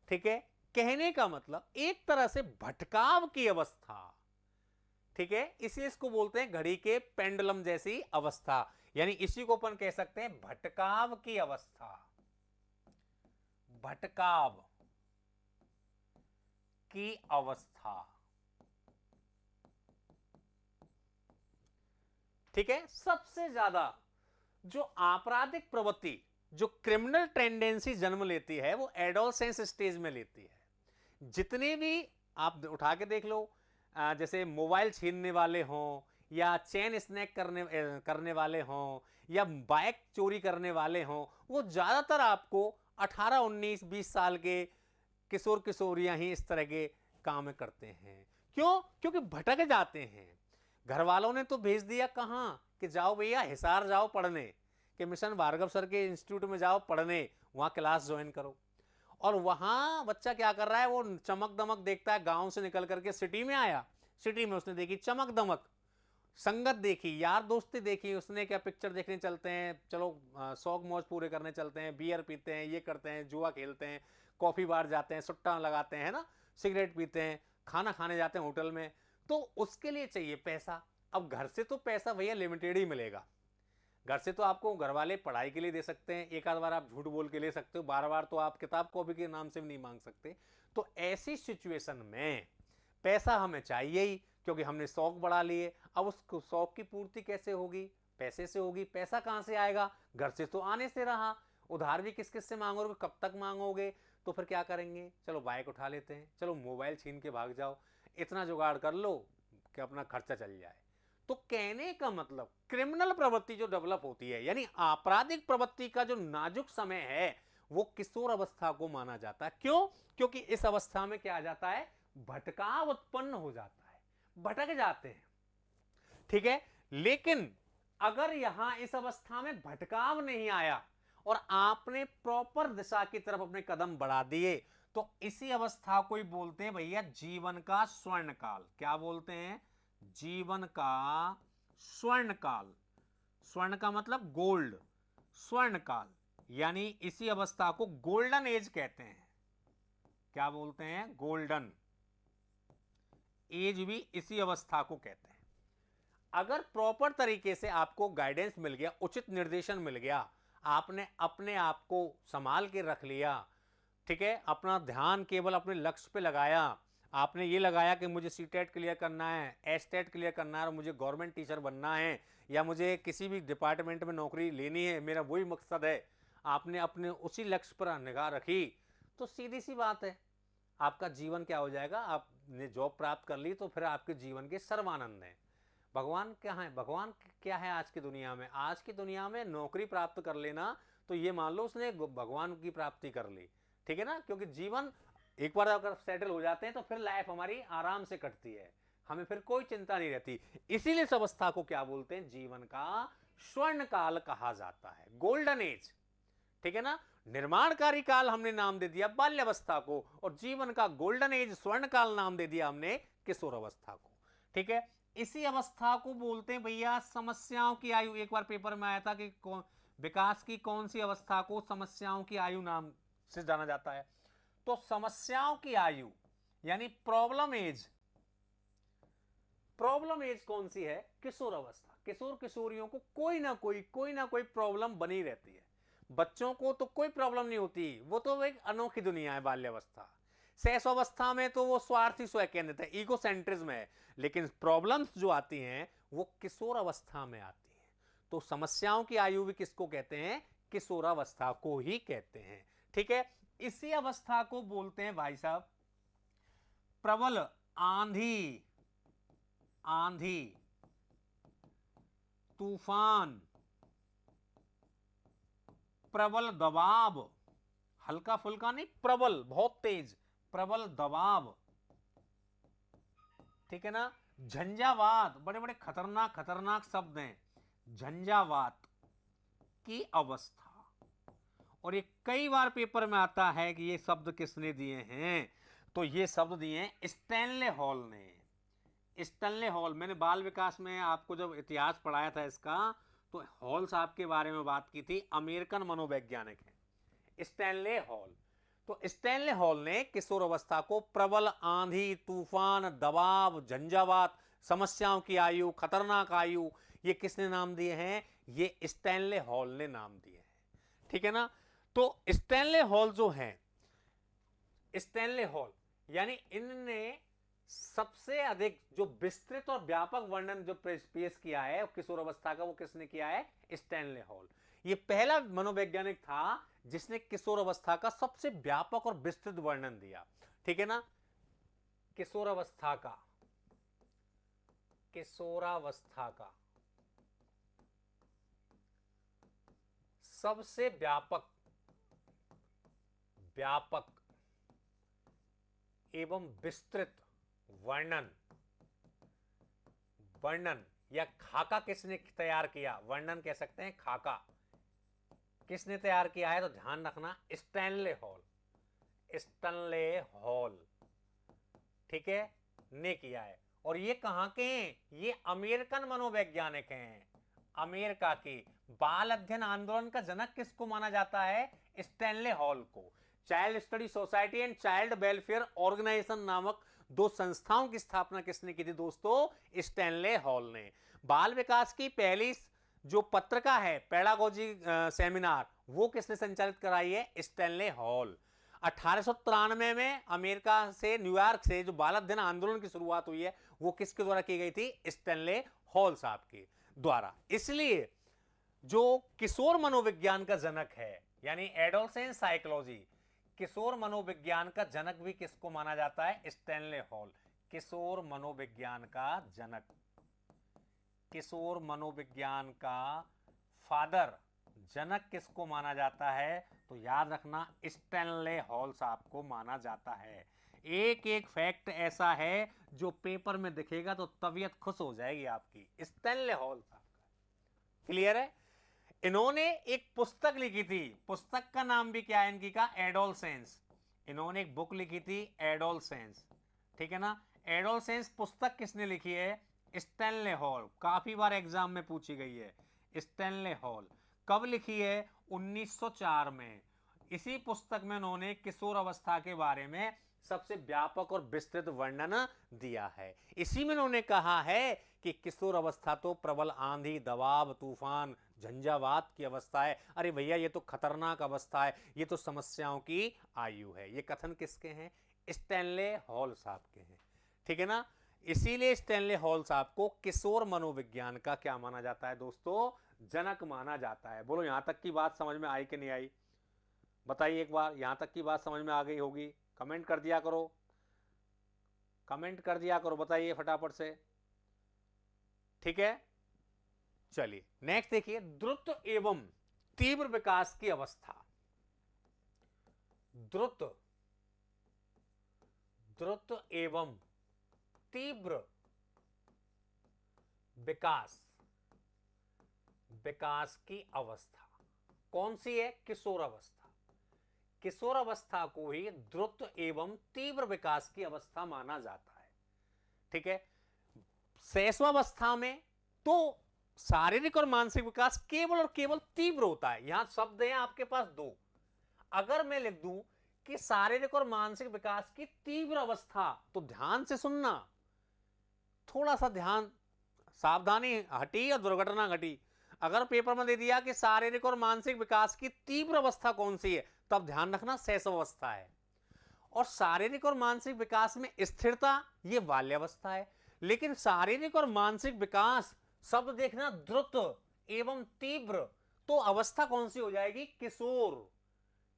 Speaker 1: ठीक है। कहने का मतलब एक तरह से भटकाव की अवस्था, ठीक है। इसलिए इसको बोलते हैं घड़ी के पेंडुलम जैसी अवस्था, यानी इसी को अपन कह सकते हैं भटकाव की अवस्था। भटकाव की अवस्था, ठीक है। सबसे ज्यादा जो आपराधिक प्रवृत्ति, जो क्रिमिनल टेंडेंसी जन्म लेती है, वो एडोलसेंस स्टेज में लेती है। जितने भी आप उठा के देख लो, जैसे मोबाइल छीनने वाले हों, या चेन स्नैक करने वाले हों, या बाइक चोरी करने वाले हों, वो ज्यादातर आपको 18, 19, 20 साल के किशोर किशोरियां ही इस तरह के काम करते हैं। क्यों? क्योंकि भटक जाते हैं। घर वालों ने तो भेज दिया कहाँ कि जाओ भैया हिसार जाओ पढ़ने, कि मिशन भार्गव सर के इंस्टीट्यूट में जाओ पढ़ने, वहां क्लास ज्वाइन करो। और वहां बच्चा क्या कर रहा है, वो चमक दमक देखता है। गांव से निकल करके सिटी में आया, सिटी में उसने देखी चमक दमक, संगत देखी, यार दोस्ती देखी, उसने क्या पिक्चर देखने चलते हैं, चलो शौक मौज पूरे करने चलते हैं, बियर पीते हैं, ये करते हैं, जुआ खेलते हैं, कॉफी बार जाते हैं, सुट्टा लगाते हैं ना, सिगरेट पीते हैं, खाना खाने जाते हैं होटल में। तो उसके लिए चाहिए पैसा। अब घर से तो पैसा भैया लिमिटेड ही मिलेगा। घर से तो आपको घर वाले पढ़ाई के लिए दे सकते हैं, एक आध बार आप झूठ बोल के ले सकते हो, बार बार तो आप किताब कॉपी के नाम से भी नहीं मांग सकते। तो ऐसी सिचुएशन में पैसा हमें चाहिए ही, क्योंकि हमने शौक बढ़ा लिए। अब उस शौक की पूर्ति कैसे होगी? पैसे से होगी। पैसा कहां से आएगा? घर से तो आने से रहा। उधार भी किस किस से मांगोगे, कब तक मांगोगे? तो फिर क्या करेंगे? चलो बाइक उठा लेते हैं, चलो मोबाइल छीन के भाग जाओ, इतना जुगाड़ कर लो कि अपना खर्चा चल जाए। तो कहने का मतलब क्रिमिनल प्रवृत्ति जो डेवलप होती है, यानी आपराधिक प्रवृत्ति का जो नाजुक समय है, वो किशोर अवस्था को माना जाता है। क्यों? क्योंकि इस अवस्था में क्या आ जाता है, भटकाव उत्पन्न हो जाता है, भटक जाते हैं। ठीक है। लेकिन अगर यहां इस अवस्था में भटकाव नहीं आया और आपने प्रॉपर दिशा की तरफ अपने कदम बढ़ा दिए, तो इसी अवस्था को ही बोलते हैं भैया जीवन का स्वर्ण काल। क्या बोलते हैं? जीवन का स्वर्ण काल। स्वर्ण का मतलब गोल्ड, स्वर्ण काल, यानी इसी अवस्था को गोल्डन एज कहते हैं। क्या बोलते हैं? गोल्डन एज भी इसी अवस्था को कहते हैं। अगर प्रॉपर तरीके से आपको गाइडेंस मिल गया, उचित निर्देशन मिल गया, आपने अपने आप को संभाल के रख लिया, ठीक है, अपना ध्यान केवल अपने लक्ष्य पे लगाया, आपने ये लगाया कि मुझे सीटेट क्लियर करना है, एस्टेट क्लियर करना है, और मुझे गवर्नमेंट टीचर बनना है, या मुझे किसी भी डिपार्टमेंट में नौकरी लेनी है, मेरा वही मकसद है, आपने अपने उसी लक्ष्य पर निगाह रखी, तो सीधी सी बात है, आपका जीवन क्या हो जाएगा? आपने जॉब प्राप्त कर ली तो फिर आपके जीवन के सर्वानंद है। भगवान क्या है? भगवान क्या है आज की दुनिया में? आज की दुनिया में नौकरी प्राप्त कर लेना तो ये मान लो उसने भगवान की प्राप्ति कर ली, ठीक है ना। क्योंकि जीवन एक बार अगर सेटल हो जाते हैं तो फिर लाइफ हमारी आराम से कटती है, हमें फिर कोई चिंता नहीं रहती। इसीलिए इस अवस्था को क्या बोलते हैं? जीवन का स्वर्ण काल कहा जाता है, गोल्डन एज, ठीक है ना। निर्माणकारी काल हमने नाम दे दिया बाल्यावस्था को, और जीवन का गोल्डन एज स्वर्ण काल नाम दे दिया हमने किशोर अवस्था को, ठीक है। इसी अवस्था को बोलते हैं भैया समस्याओं की आयु। एक बार पेपर में आया था कि विकास की कौन सी अवस्था को समस्याओं की आयु नाम से जाना जाता है? तो समस्याओं की आयु यानी प्रॉब्लम एज, प्रॉब्लम एज कौन सी है? किशोर अवस्था। किशोर किशोरियों को कोई ना कोई प्रॉब्लम बनी रहती है। बच्चों को तो कोई प्रॉब्लम नहीं होती, वो तो एक अनोखी दुनिया है बाल्यावस्था। शैशवावस्था में तो वो स्वार्थी स्व केंद्रित है, ईगो सेंट्रिज्म है। लेकिन प्रॉब्लम्स जो आती हैं वो किशोर अवस्था में आती हैं। तो समस्याओं की आयु भी किसको कहते हैं? किशोरावस्था को ही कहते हैं, ठीक है। इसी अवस्था को बोलते हैं भाई साहब प्रबल आंधी, आंधी, तूफान, प्रबल दबाव, हल्का फुल्का नहीं, प्रबल बहुत तेज, प्रबल दबाव, ठीक है ना। झंझावात, बड़े बड़े खतरनाक खतरनाक शब्द हैं, झंझावात की अवस्था। और ये कई बार पेपर में आता है कि ये शब्द किसने दिए हैं? तो ये शब्द दिए हैं स्टैनले हॉल ने। स्टैनले हॉल, मैंने बाल विकास में आपको जब इतिहास पढ़ाया था इसका, तो हॉल साहब के बारे में बात की थी, अमेरिकन मनोवैज्ञानिक है स्टैनले हॉल। तो स्टैनले हॉल ने किशोर अवस्था को प्रबल आंधी, तूफान, दबाव, झंझावात, समस्याओं की आयु, खतरनाक आयु, ये किसने नाम दिए हैं? ये स्टैनले हॉल ने नाम दिए हैं, ठीक है ना। तो स्टैनले हॉल जो है, स्टैनले हॉल यानी इनने सबसे अधिक जो विस्तृत और व्यापक वर्णन जो पेश किया है किशोर अवस्था का, वो किसने किया है? Stanley hall. ये पहला मनोवैज्ञानिक था जिसने किशोर अवस्था का सबसे व्यापक और विस्तृत वर्णन दिया। ठीक है ना? किशोरावस्था का सबसे व्यापक एवं विस्तृत वर्णन या खाका किसने तैयार किया? वर्णन कह सकते हैं, खाका किसने तैयार किया है? तो ध्यान रखना, स्टैनले हॉल, ठीक है, ने किया है। और ये कहां के हैं? ये अमेरिकन मनोवैज्ञानिक हैं, अमेरिका के। बाल अध्ययन आंदोलन का जनक किसको माना जाता है? स्टैनले हॉल को। Child study society and child welfare organisation नामक दो संस्थाओं की स्थापना किसने की थी दोस्तों? स्टैनले हॉल ने। बाल विकास की पहली जो पत्रिका है पेडागोजी सेमिनार, वो किसने संचालित कराई है? Stanley hall. 1893 में अमेरिका से, न्यूयॉर्क से जो बाल अध्ययन आंदोलन की शुरुआत हुई है, वो किसके द्वारा की गई थी? स्टैनले हॉल साहब के द्वारा। इसलिए जो किशोर मनोविज्ञान का जनक है, यानी एडोलसेंस साइकोलॉजी, किशोर मनोविज्ञान का जनक भी किसको माना जाता है? Stanley hall. किशोर मनोविज्ञान का जनक, किशोर मनोविज्ञान का फादर, जनक किसको माना जाता है? तो याद रखना, स्टैनले हॉल साहब को माना जाता है। एक एक फैक्ट ऐसा है जो पेपर में दिखेगा तो तबीयत खुश हो जाएगी आपकी। स्टैनले हॉल साहब का, क्लियर है? इन्होंने एक पुस्तक लिखी थी, पुस्तक का नाम भी क्या है इनकी का? एडोलसेंस। इन्होंने एक बुक लिखी थी एडोलसेंस, ठीक है ना? एडोलसेंस पुस्तक किसने लिखी है? Stanley hall. काफी बार एग्जाम में पूछी गई है। स्टैनले हॉल कब लिखी है? 1904 में। इसी पुस्तक में उन्होंने किशोर अवस्था के बारे में सबसे व्यापक और विस्तृत वर्णन दिया है। इसी में उन्होंने कहा है कि किशोर अवस्था तो प्रबल आंधी, दबाव, तूफान, झंझावात की अवस्था है। अरे भैया, ये तो खतरनाक अवस्था है, ये तो समस्याओं की आयु है। ये कथन किसके हैं? स्टैनले हॉल साहब के हैं, ठीक है ना? इसीलिए स्टैनले हॉल साहब को किशोर मनोविज्ञान का क्या माना जाता है दोस्तों? जनक माना जाता है। बोलो, यहां तक की बात समझ में आई कि नहीं आई? बताइए एक बार, यहां तक की बात समझ में आ गई होगी? कमेंट कर दिया करो, कमेंट कर दिया करो, बताइए फटाफट से, ठीक है? चलिए नेक्स्ट देखिए, द्रुत एवं तीव्र विकास की अवस्था। द्रुत एवं तीव्र विकास की अवस्था कौन सी है? किशोर अवस्था। किशोर अवस्था को ही द्रुत एवं तीव्र विकास की अवस्था माना जाता है, ठीक है? शैशवावस्था में तो शारीरिक और मानसिक विकास केवल और केवल तीव्र होता है। यहां शब्द हैं आपके पास दो। अगर मैं लिख दूं कि शारीरिक और मानसिक विकास की तीव्र अवस्था, तो ध्यान से सुनना, थोड़ा सा ध्यान, सावधानी हटी या दुर्घटना घटी। अगर पेपर में दे दिया कि शारीरिक और मानसिक विकास की तीव्र अवस्था कौन सी है, तब ध्यान रखना शैशवावस्था है। और शारीरिक और मानसिक विकास में स्थिरता, ये बाल्यावस्था है। लेकिन शारीरिक और मानसिक विकास शब्द देखना, द्रुत एवं तीव्र, तो अवस्था कौन सी हो जाएगी? किशोर।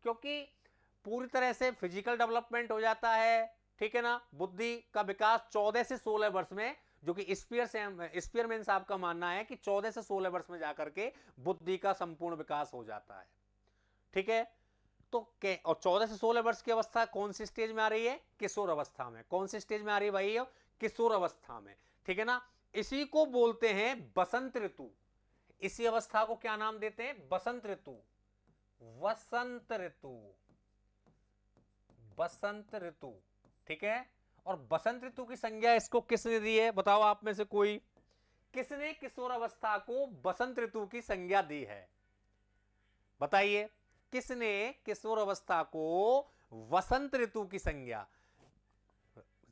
Speaker 1: क्योंकि पूरी तरह से फिजिकल डेवलपमेंट हो जाता है, ठीक है ना? बुद्धि का विकास 14 से 16 वर्ष में, जो कि स्पीयरमैन साहब का मानना है कि 14 से 16 वर्ष में जाकर के बुद्धि का संपूर्ण विकास हो जाता है, ठीक है? तो और 14 से 16 वर्ष की अवस्था कौन सी स्टेज में आ रही है? किशोर अवस्था में। कौन सी स्टेज में आ रही है भाई? किशोर अवस्था में, ठीक है ना? इसी को बोलते हैं बसंत ऋतु। इसी अवस्था को क्या नाम देते हैं? बसंत ऋतु। वसंत ऋतु, बसंत ऋतु, ठीक है? और बसंत ऋतु की संज्ञा इसको किसने दी है? बताओ आप में से कोई, किसने किशोर अवस्था को बसंत ऋतु की संज्ञा दी है? बताइए, किसने किशोर अवस्था को वसंत ऋतु की संज्ञा?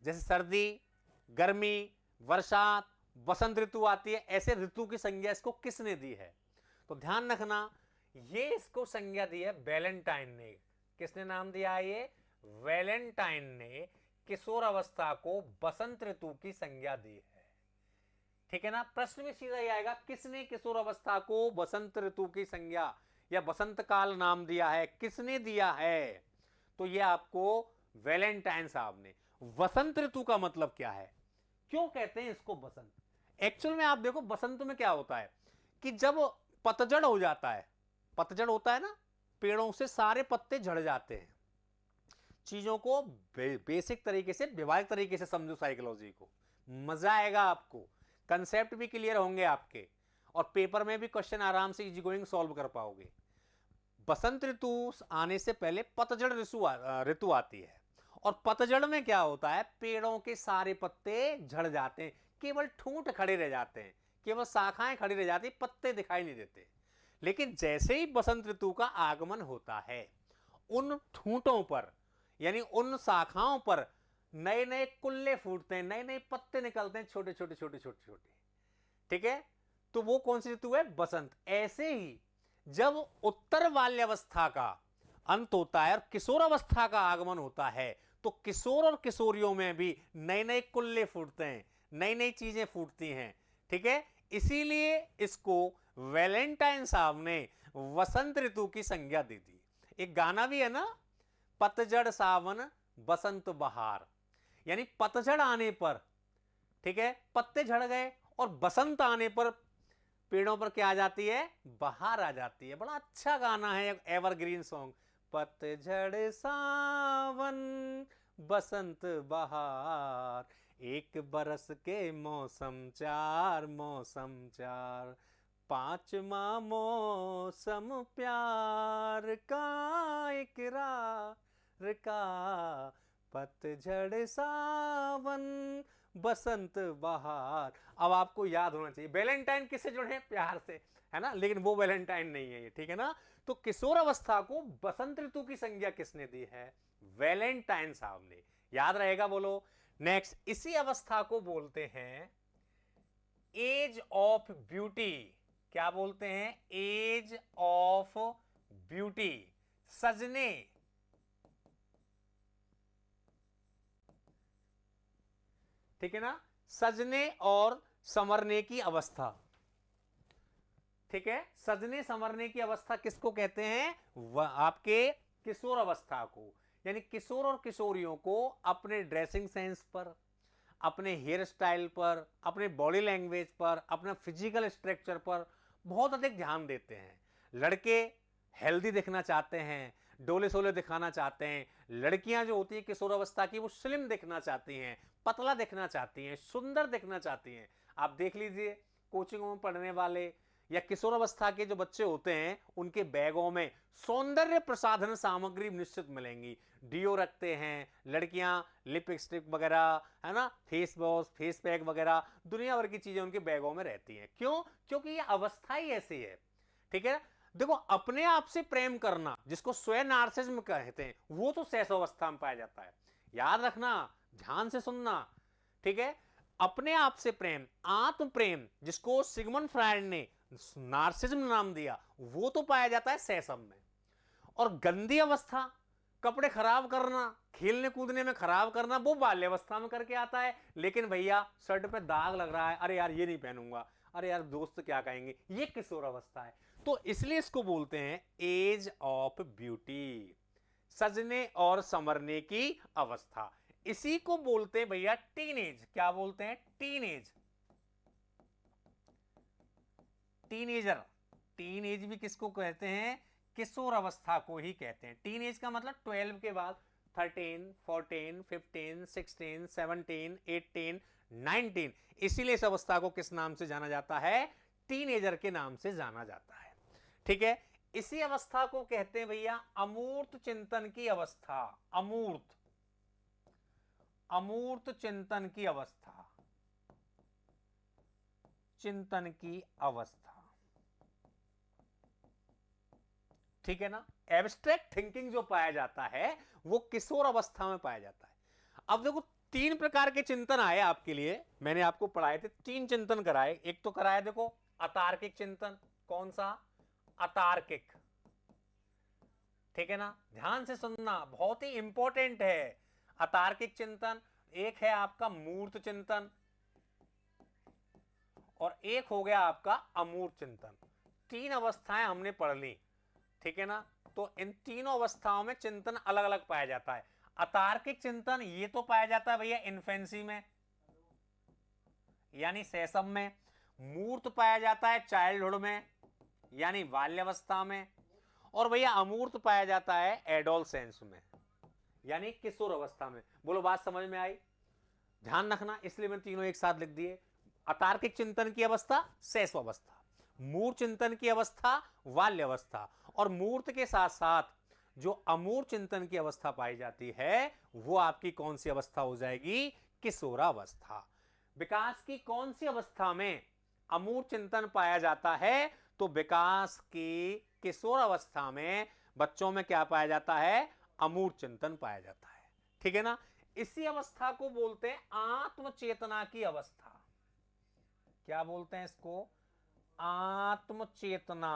Speaker 1: जैसे सर्दी, गर्मी, बरसात, बसंत ऋतु आती है, ऐसे ऋतु की संज्ञा इसको किसने दी है? तो ध्यान रखना, ये इसको संज्ञा दी है वैलेंटाइन ने। किसने नाम दिया है? ये वैलेंटाइन ने किशोर अवस्था को बसंत ऋतु की संज्ञा दी है। ठीक है ना, प्रश्न में सीधा ही आएगा, किसने किशोर अवस्था को बसंत ऋतु की संज्ञा या बसंत काल नाम दिया है, किसने दिया है? तो ये आपको वैलेंटाइन साहब ने। वसंत ऋतु का मतलब क्या है, क्यों कहते हैं इसको बसंत? एक्चुअल में आप देखो बसंत में क्या होता है कि जब पतझड़ हो जाता है, पतझड़ होता है ना, पेड़ों से सारे पत्ते झड़ जाते हैं। चीजों को बेसिक तरीके से, व्यवहारिक तरीके से समझो साइकोलॉजी को, मजा आएगा आपको, कंसेप्ट भी क्लियर होंगे आपके, और पेपर में भी क्वेश्चन आराम से इजी गोइंग सॉल्व कर पाओगे। बसंत ऋतु आने से पहले पतझड़ ऋतु आती है, और पतझड़ में क्या होता है, पेड़ों के सारे पत्ते झड़ जाते हैं, केवल ठूंठ खड़े रह जाते हैं, केवल शाखाएं खड़ी रह जाती, पत्ते दिखाई नहीं देते। लेकिन जैसे ही बसंत ऋतु का आगमन होता है, उन ठूंठों पर यानी उन शाखाओं पर नए नए कुल्ले फूटते हैं, नए नए पत्ते निकलते हैं, छोटे छोटे छोटे छोटे छोटे। ठीक है, तो वो कौन सी ऋतु है, बसंत। ऐसे ही जब उत्तर बाल्यावस्था का अंत होता है और किशोर अवस्था का आगमन होता है, तो किशोर और किशोरियों में भी नए नए कुल्ले फूटते हैं, नई नई चीजें फूटती हैं। ठीक है, इसीलिए इसको वैलेंटाइन साहब ने वसंत ऋतु की संज्ञा दी थी। एक गाना भी है ना, पतझड़ सावन बसंत बहार, यानी पतझड़ आने पर, ठीक है, पत्ते झड़ गए, और बसंत आने पर पेड़ों पर क्या आ जाती है, बहार आ जाती है। बड़ा अच्छा गाना है, एवरग्रीन सॉन्ग। पतझड़ सावन बसंत बहार, एक बरस के मौसम चार, मौसम चार, पांचवा मौसम प्यार का इकरार का, पतझड़ सावन बसंत बहार। अब आपको याद होना चाहिए वैलेंटाइन किससे जुड़े हैं, प्यार से, है ना, लेकिन वो वैलेंटाइन नहीं है ये। ठीक है ना, तो किशोर अवस्था को बसंत ऋतु की संज्ञा किसने दी है, वैलेंटाइन साहब ने। याद रहेगा, बोलो। नेक्स्ट, इसी अवस्था को बोलते हैं एज ऑफ ब्यूटी। क्या बोलते हैं, एज ऑफ ब्यूटी, सजने। ठीक है ना, सजने और संवरने की अवस्था। ठीक है, सजने संवरने की अवस्था किसको कहते हैं, आपके किशोर अवस्था को। यानी किशोर और किशोरियों को अपने ड्रेसिंग सेंस पर, अपने हेयर स्टाइल पर, अपने बॉडी लैंग्वेज पर, अपना फिजिकल स्ट्रक्चर पर बहुत अधिक ध्यान देते हैं। लड़के हेल्दी दिखना चाहते हैं, डोले सोले दिखाना चाहते हैं। लड़कियां जो होती है किशोर अवस्था की, वो स्लिम दिखना चाहती हैं, पतला दिखना चाहती हैं, सुंदर दिखना चाहती हैं। आप देख लीजिए, कोचिंगों में पढ़ने वाले या किशोर अवस्था के जो बच्चे होते हैं, उनके बैगों में सौंदर्य प्रसाधन सामग्री निश्चित मिलेंगी। डियो रखते हैं लड़कियां, लिपस्टिक वगैरह, है ना, फेस वॉश, फेस पैक वगैरह, दुनिया भर की चीजें उनके बैगों में रहती हैं। क्यों, क्योंकि ये अवस्था ही ऐसी है। ठीक है, देखो, अपने आप से प्रेम करना, जिसको स्वयं नार्सिज्म कहते हैं, वो तो शैशव अवस्था में पाया जाता है। याद रखना, ध्यान से सुनना। ठीक है, अपने आप से प्रेम, आत्म प्रेम, जिसको सिगमंड फ्रायड ने नार्सिज्म नाम दिया, वो तो पाया जाता है शैशव में। और गंदी अवस्था, कपड़े खराब करना, खेलने कूदने में खराब करना, वो बाल्यावस्था में करके आता है। लेकिन भैया शर्ट पे दाग लग रहा है, अरे यार ये नहीं पहनूंगा, अरे यार दोस्त क्या कहेंगे, ये किशोर अवस्था है। तो इसलिए इसको बोलते हैं एज ऑफ ब्यूटी, सजने और संवरने की अवस्था। इसी को बोलते हैं भैया टीनेज। क्या बोलते हैं, टीनेज, टीनेजर। टीनेज भी किसको कहते हैं, किशोर अवस्था को ही कहते हैं। टीनेज का मतलब 12 के बाद 13, 14, 15, 16, 17, 18, 19। इसीलिए इस अवस्था को किस नाम से जाना जाता है, टीनेजर के नाम से जाना जाता है। ठीक है, इसी अवस्था को कहते हैं भैया अमूर्त चिंतन की अवस्था। अमूर्त, अमूर्त चिंतन की अवस्था, चिंतन की अवस्था। ठीक है ना, एब्स्ट्रैक्ट थिंकिंग जो पाया जाता है वो किशोर अवस्था में पाया जाता है। अब देखो, 3 प्रकार के चिंतन आए आपके लिए, मैंने आपको पढ़ाए थे, 3 चिंतन कराए। एक तो कराया देखो अतार्किक चिंतन। कौन सा, अतार्किक। ठीक है ना, ध्यान से सुनना, बहुत ही इंपॉर्टेंट है। अतार्किक चिंतन, एक है आपका मूर्त चिंतन, और एक हो गया आपका अमूर्त चिंतन। तीन अवस्थाएं हमने पढ़ ली, ठीक है ना। तो इन तीनों अवस्थाओं में चिंतन अलग अलग पाया जाता है। अतार्किक चिंतन ये तो पाया जाता है भैया इन्फेंसी में, यानी शैशव में। मूर्त पाया जाता है चाइल्डहुड में, यानी बाल्यावस्था में। और भैया अमूर्त पाया जाता है एडोलसेंस में, यानी किशोर अवस्था में। बोलो बात समझ में आई? ध्यान रखना, इसलिए मैंने तीनों एक साथ लिख दिए। अतार्किक चिंतन की अवस्था शैशव अवस्था, मूर्त चिंतन की अवस्था बाल्यावस्था, और मूर्त के साथ साथ जो अमूर्त चिंतन की अवस्था पाई जाती है वो आपकी कौन सी अवस्था हो जाएगी? किशोरावस्था। विकास की कौन सी अवस्था में अमूर्त चिंतन पाया जाता है? तो विकास की किशोर अवस्था में बच्चों में क्या पाया जाता है? अमूर्त चिंतन पाया जाता है, ठीक है ना। इसी अवस्था को बोलते हैं आत्मचेतना की अवस्था। क्या बोलते हैं इसको? आत्मचेतना,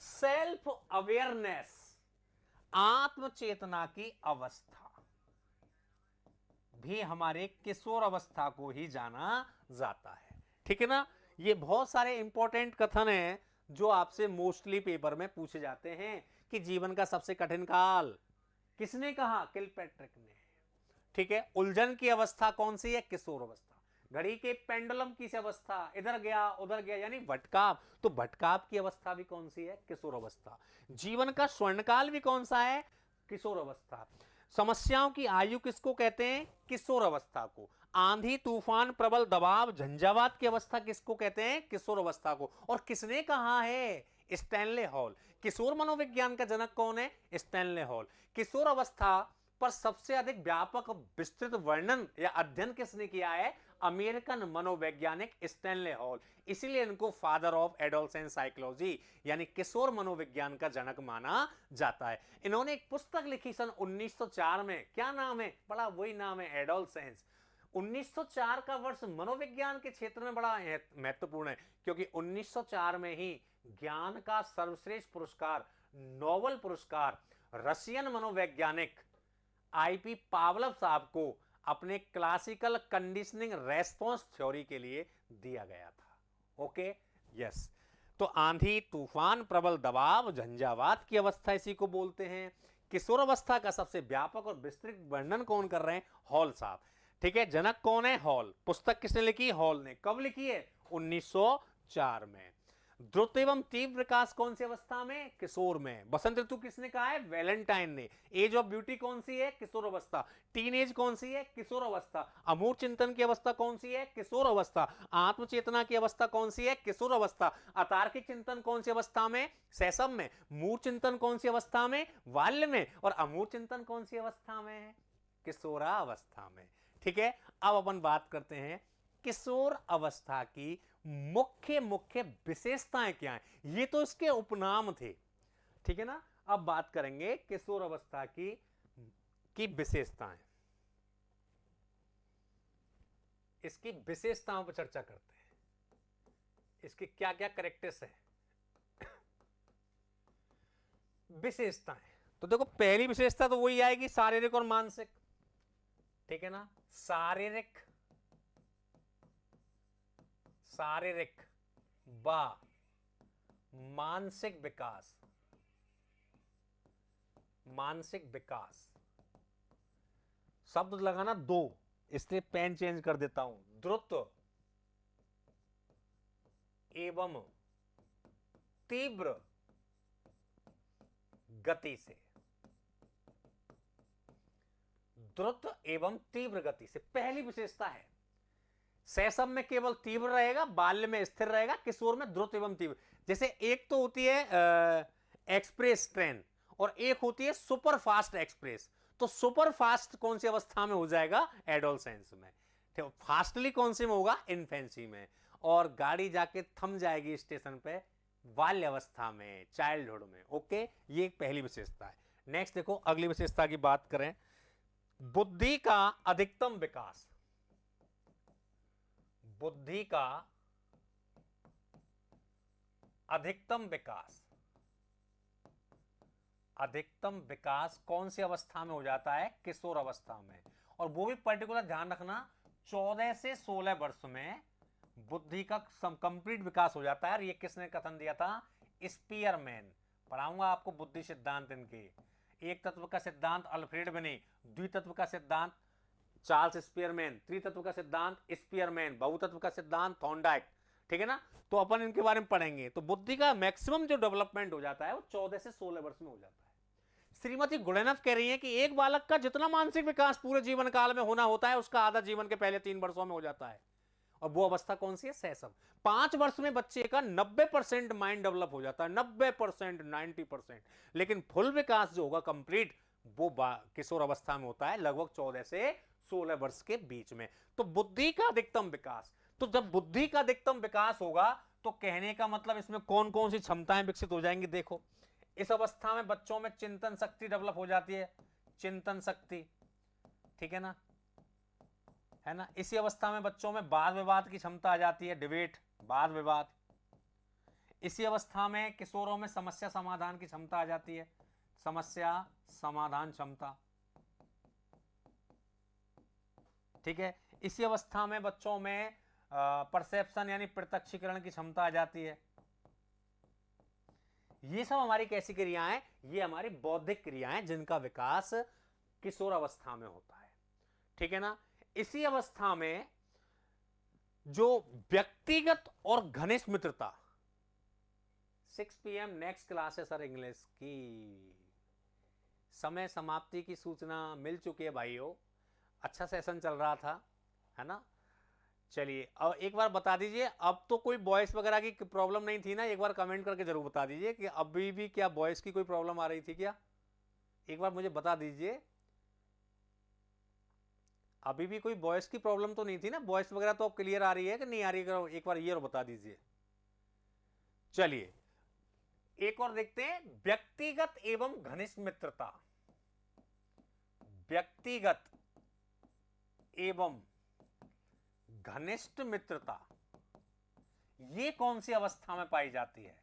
Speaker 1: सेल्फ अवेयरनेस, आत्मचेतना की अवस्था भी हमारे किशोर अवस्था को ही जाना जाता है, ठीक है ना। ये बहुत सारे इंपॉर्टेंट कथन हैं जो आपसे मोस्टली पेपर में पूछे जाते हैं कि जीवन का सबसे कठिन काल किसने कहा? किलपैट्रिक ने, ठीक है। उलझन की अवस्था कौन सी है? किशोर अवस्था। घड़ी के पेंडुलम की अवस्था, इधर गया उधर गया, यानी भटकाव, तो भटकाव की अवस्था भी कौन सी है? किशोर अवस्था। जीवन का स्वर्णकाल भी कौन सा है? किशोर अवस्था। समस्याओं की आयु किसको कहते हैं? किशोर अवस्था को। आंधी तूफान प्रबल दबाव झंझावात की अवस्था किसको कहते हैं? किशोर अवस्था को। और किसने कहा है? Stanley hall. किशोर मनोविज्ञान का जनक कौन है? Stanley hall. किशोर अवस्था पर सबसे अधिक व्यापक विस्तृत वर्णन या अध्ययन किसने किया है? अमेरिकन मनोवैज्ञानिक स्टैनले हॉल। इसीलिए इनको फादर ऑफ एडोलसेंस साइकोलॉजी यानी किशोर मनोविज्ञान का जनक माना जाता है। इन्होंने एक पुस्तक लिखी सन 1904 में, क्या नाम है? बड़ा वही नाम है, एडोलसेंस। 1904 का वर्ष मनोविज्ञान के क्षेत्र में बड़ा महत्वपूर्ण है, क्योंकि 1904 में ही ज्ञान का सर्वश्रेष्ठ पुरस्कार, नोबेल पुरस्कार, रशियन मनोवैज्ञानिक आईपी पावलोव साहब को अपने क्लासिकल कंडीशनिंग रेस्पॉन्स थ्योरी के लिए दिया गया था। Okay, yes. तो आंधी तूफान प्रबल दबाव झंझावात की अवस्था इसी को बोलते हैं। किशोर अवस्था का सबसे व्यापक और विस्तृत वर्णन कौन कर रहे हैं? हॉल साहब, ठीक है। जनक कौन है? हॉल। पुस्तक किसने लिखी? हॉल ने। कब लिखी है? 1904 में। द्रुत एवं तीव्र विकास कौन सी अवस्था में? किशोर में। बसंत ऋतु किसने कहा है? वैलेंटाइन ने। एज ऑफ ब्यूटी कौन सी है? किशोर अवस्था। टीन एज कौन सी है? किशोर अवस्था। अमूर्त चिंतन की अवस्था कौन सी है? किशोर अवस्था। आत्मचेतना की अवस्था कौन सी है? किशोर अवस्था। अतार्किक चिंतन कौन सी अवस्था में? शैशव में। मूर्त चिंतन कौन सी अवस्था में? बाल्य में। और अमूर्त चिंतन कौन सी अवस्था में? किशोरावस्था में, ठीक है। अब अपन बात करते हैं किशोर अवस्था की मुख्य मुख्य विशेषताएं क्या हैं। ये तो इसके उपनाम थे, ठीक है ना। अब बात करेंगे किशोर अवस्था की विशेषताएं। इसकी विशेषताओं पर चर्चा करते हैं, इसके क्या क्या कैरेक्टर्स है। विशेषताएं तो देखो, पहली विशेषता तो वही आएगी, शारीरिक और मानसिक, ठीक है ना। शारीरिक व मानसिक विकास। मानसिक विकास शब्द लगाना दो, इसलिए पेन चेंज कर देता हूं। द्रुत एवं तीव्र गति से। द्रुत एवं तीव्र गति से पहली विशेषता है। शैशव में केवल तीव्र रहेगा, बाल्य में स्थिर रहेगा, किशोर में द्रुत एवं तीव्र। जैसे एक तो होती है एक्सप्रेस ट्रेन और एक होती है सुपर फास्ट एक्सप्रेस। तो सुपर फास्ट कौन सी अवस्था में हो जाएगा? एडोलसेंस में। ठीक, फास्टली कौन सी में होगा? इन्फेंसी में। और गाड़ी जाके थम जाएगी स्टेशन पे बाल्यावस्था में, चाइल्डहुड में। ओके, ये एक पहली विशेषता है। नेक्स्ट देखो, अगली विशेषता की बात करें, बुद्धि का अधिकतम विकास। बुद्धि का अधिकतम विकास अधिकतम विकास कौन सी अवस्था में हो जाता है? किशोर अवस्था में। और वो भी पर्टिकुलर ध्यान रखना 14 से 16 वर्ष में बुद्धि का कंप्लीट विकास हो जाता है। और ये किसने कथन दिया था? स्पीयरमैन। पढ़ाऊंगा आपको बुद्धि सिद्धांत इनके। एक तत्व का सिद्धांत अल्फ्रेड बिने, द्वितत्व का सिद्धांत चार्ल्स स्पीयरमैन, त्रितत्व का सिद्धांत स्पीयरमैन, बहुतत्व का सिद्धांत थॉर्नडाइक। ठीक है ना? तो अपन इनके बारे में पढ़ेंगे। तो बुद्धि का मैक्सिमम जो डेवलपमेंट हो जाता है वो 14 से 16 वर्ष में हो जाता है। श्रीमती गुडेनफ कह रही है कि एक बालक का जितना मानसिक विकास पूरे जीवन काल में होना होता है उसका आधा जीवन के पहले 3 वर्षों में हो जाता है। और वो अवस्था कौन सी है? शैशव। 5 वर्ष में बच्चे का 90% माइंड डेवलप हो जाता है, 90%, 90%। लेकिन फुल विकास जो होगा कंप्लीट, वो किशोर अवस्था में होता है, लगभग 14 से 16 वर्ष के बीच में। तो बुद्धि का अधिकतम विकास, तो जब बुद्धि का अधिकतम विकास होगा तो कहने का मतलब इसमें कौन कौन सी क्षमताएं विकसित हो जाएंगी? देखो, इस अवस्था में बच्चों में चिंतन शक्ति डेवलप हो जाती है, चिंतन शक्ति। ठीक है ना? है ना? इसी अवस्था में बच्चों में वाद विवाद की क्षमता आ जाती है, डिबेट, वाद विवाद। इसी अवस्था में किशोरों में समस्या समाधान की क्षमता आ जाती है, समस्या समाधान क्षमता। ठीक है? इसी अवस्था में बच्चों में परसेप्शन यानी प्रत्यक्षीकरण की क्षमता आ जाती है। ये सब हमारी कैसी क्रियाएं? ये हमारी बौद्धिक क्रियाएं जिनका विकास किशोर अवस्था में होता है। ठीक है ना? इसी अवस्था में जो व्यक्तिगत और घनिष्ठ मित्रता, 6 PM नेक्स्ट क्लास है सर इंग्लिश की। समय समाप्ति की सूचना मिल चुकी है भाइयों। अच्छा सेशन चल रहा था, है ना? चलिए, अब एक बार बता दीजिए, अब तो कोई वॉइस वगैरह की प्रॉब्लम नहीं थी ना? एक बार कमेंट करके जरूर बता दीजिए कि अभी भी क्या वॉइस की कोई प्रॉब्लम आ रही थी क्या? एक बार मुझे बता दीजिए। अभी भी कोई वॉइस की प्रॉब्लम तो नहीं थी ना? वॉइस वगैरह तो अब क्लियर आ रही है कि नहीं आ रही है? एक बार ये बता दीजिए। चलिए, एक और देखते हैं, व्यक्तिगत एवं घनिष्ठ मित्रता। व्यक्तिगत एवं घनिष्ठ मित्रता ये कौन सी अवस्था में पाई जाती है?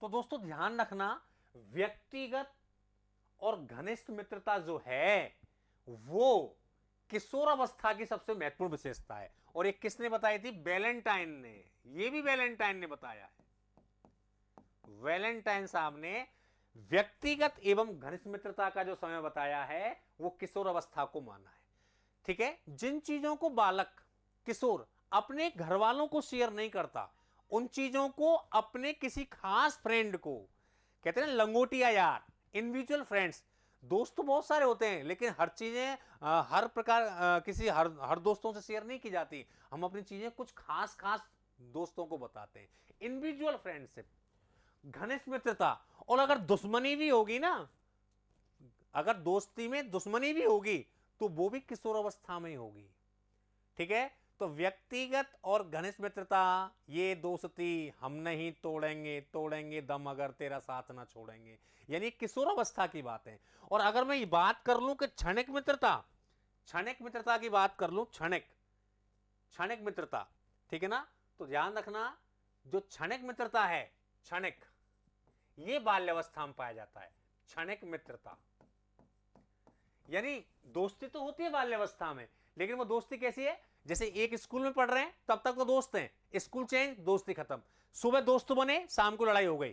Speaker 1: तो दोस्तों ध्यान रखना, व्यक्तिगत और घनिष्ठ मित्रता जो है वो किशोर अवस्था की सबसे महत्वपूर्ण विशेषता है। और एक किसने बताई थी? वैलेंटाइन ने। ये भी वैलेंटाइन ने बताया है। वैलेंटाइन साहब ने व्यक्तिगत एवं घनिष्ठ मित्रता का जो समय बताया है वो किशोर अवस्था को माना है। ठीक है? जिन चीजों को बालक, किशोर अपने घर वालों को शेयर नहीं करता, उन चीजों को अपने किसी खास फ्रेंड को, कहते हैं लंगोटिया यार, इंडिविजुअल फ्रेंड्स। दोस्त तो बहुत सारे होते हैं लेकिन हर चीजें हर प्रकार किसी हर दोस्तों से शेयर नहीं की जाती। हम अपनी चीजें कुछ खास खास दोस्तों को बताते हैं, इंडिविजुअल फ्रेंडशिप, घनिष्ठ मित्रता। और अगर दुश्मनी भी होगी ना, अगर दोस्ती में दुश्मनी भी होगी तो वो भी किशोर अवस्था में ही होगी। ठीक है? तो व्यक्तिगत और घनिष्ठ मित्रता, ये दोस्ती हम नहीं तोड़ेंगे, तोड़ेंगे दम अगर तेरा साथ ना छोड़ेंगे, यानी किशोर अवस्था की बात है। और अगर मैं ये बात कर लूं कि क्षणिक मित्रता, क्षणिक मित्रता की बात कर लूं, क्षणिक क्षणिक मित्रता, ठीक है ना? तो ध्यान रखना, जो क्षणिक मित्रता है, क्षणिक, ये बाल्यावस्था में पाया जाता है। क्षणिक मित्रता यानी दोस्ती तो होती है बाल्यावस्था में, लेकिन वो दोस्ती कैसी है? जैसे एक स्कूल में पढ़ रहे हैं तब तक तो दोस्त हैं, स्कूल चेंज, दोस्ती खत्म। सुबह दोस्त बने, शाम को लड़ाई हो गई,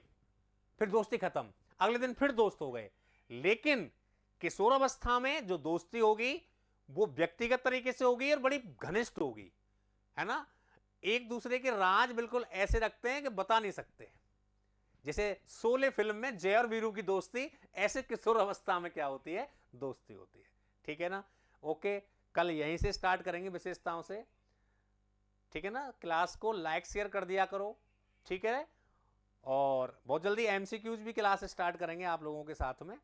Speaker 1: फिर दोस्ती खत्म, अगले दिन फिर दोस्त हो गए। लेकिन किशोर अवस्था में जो दोस्ती होगी वो व्यक्तिगत तरीके से होगी और बड़ी घनिष्ठ होगी, है ना? एक दूसरे के राज बिल्कुल ऐसे रखते हैं कि बता नहीं सकते। जैसे शोले फिल्म में जय और वीरू की दोस्ती, ऐसे किशोर अवस्था में क्या होती है? दोस्ती होती है। ठीक है ना? ओके, कल यहीं से स्टार्ट करेंगे विशेषताओं से। ठीक है ना? क्लास को लाइक शेयर कर दिया करो। ठीक है? और बहुत जल्दी एमसीक्यूज भी क्लास स्टार्ट करेंगे आप लोगों के साथ में,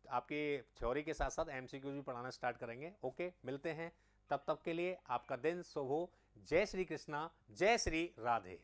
Speaker 1: आपके थ्योरी के साथ साथ एमसीक्यूज भी पढ़ाना स्टार्ट करेंगे। ओके, मिलते हैं, तब तक के लिए आपका दिन शुभ हो। जय श्री कृष्णा, जय श्री राधे।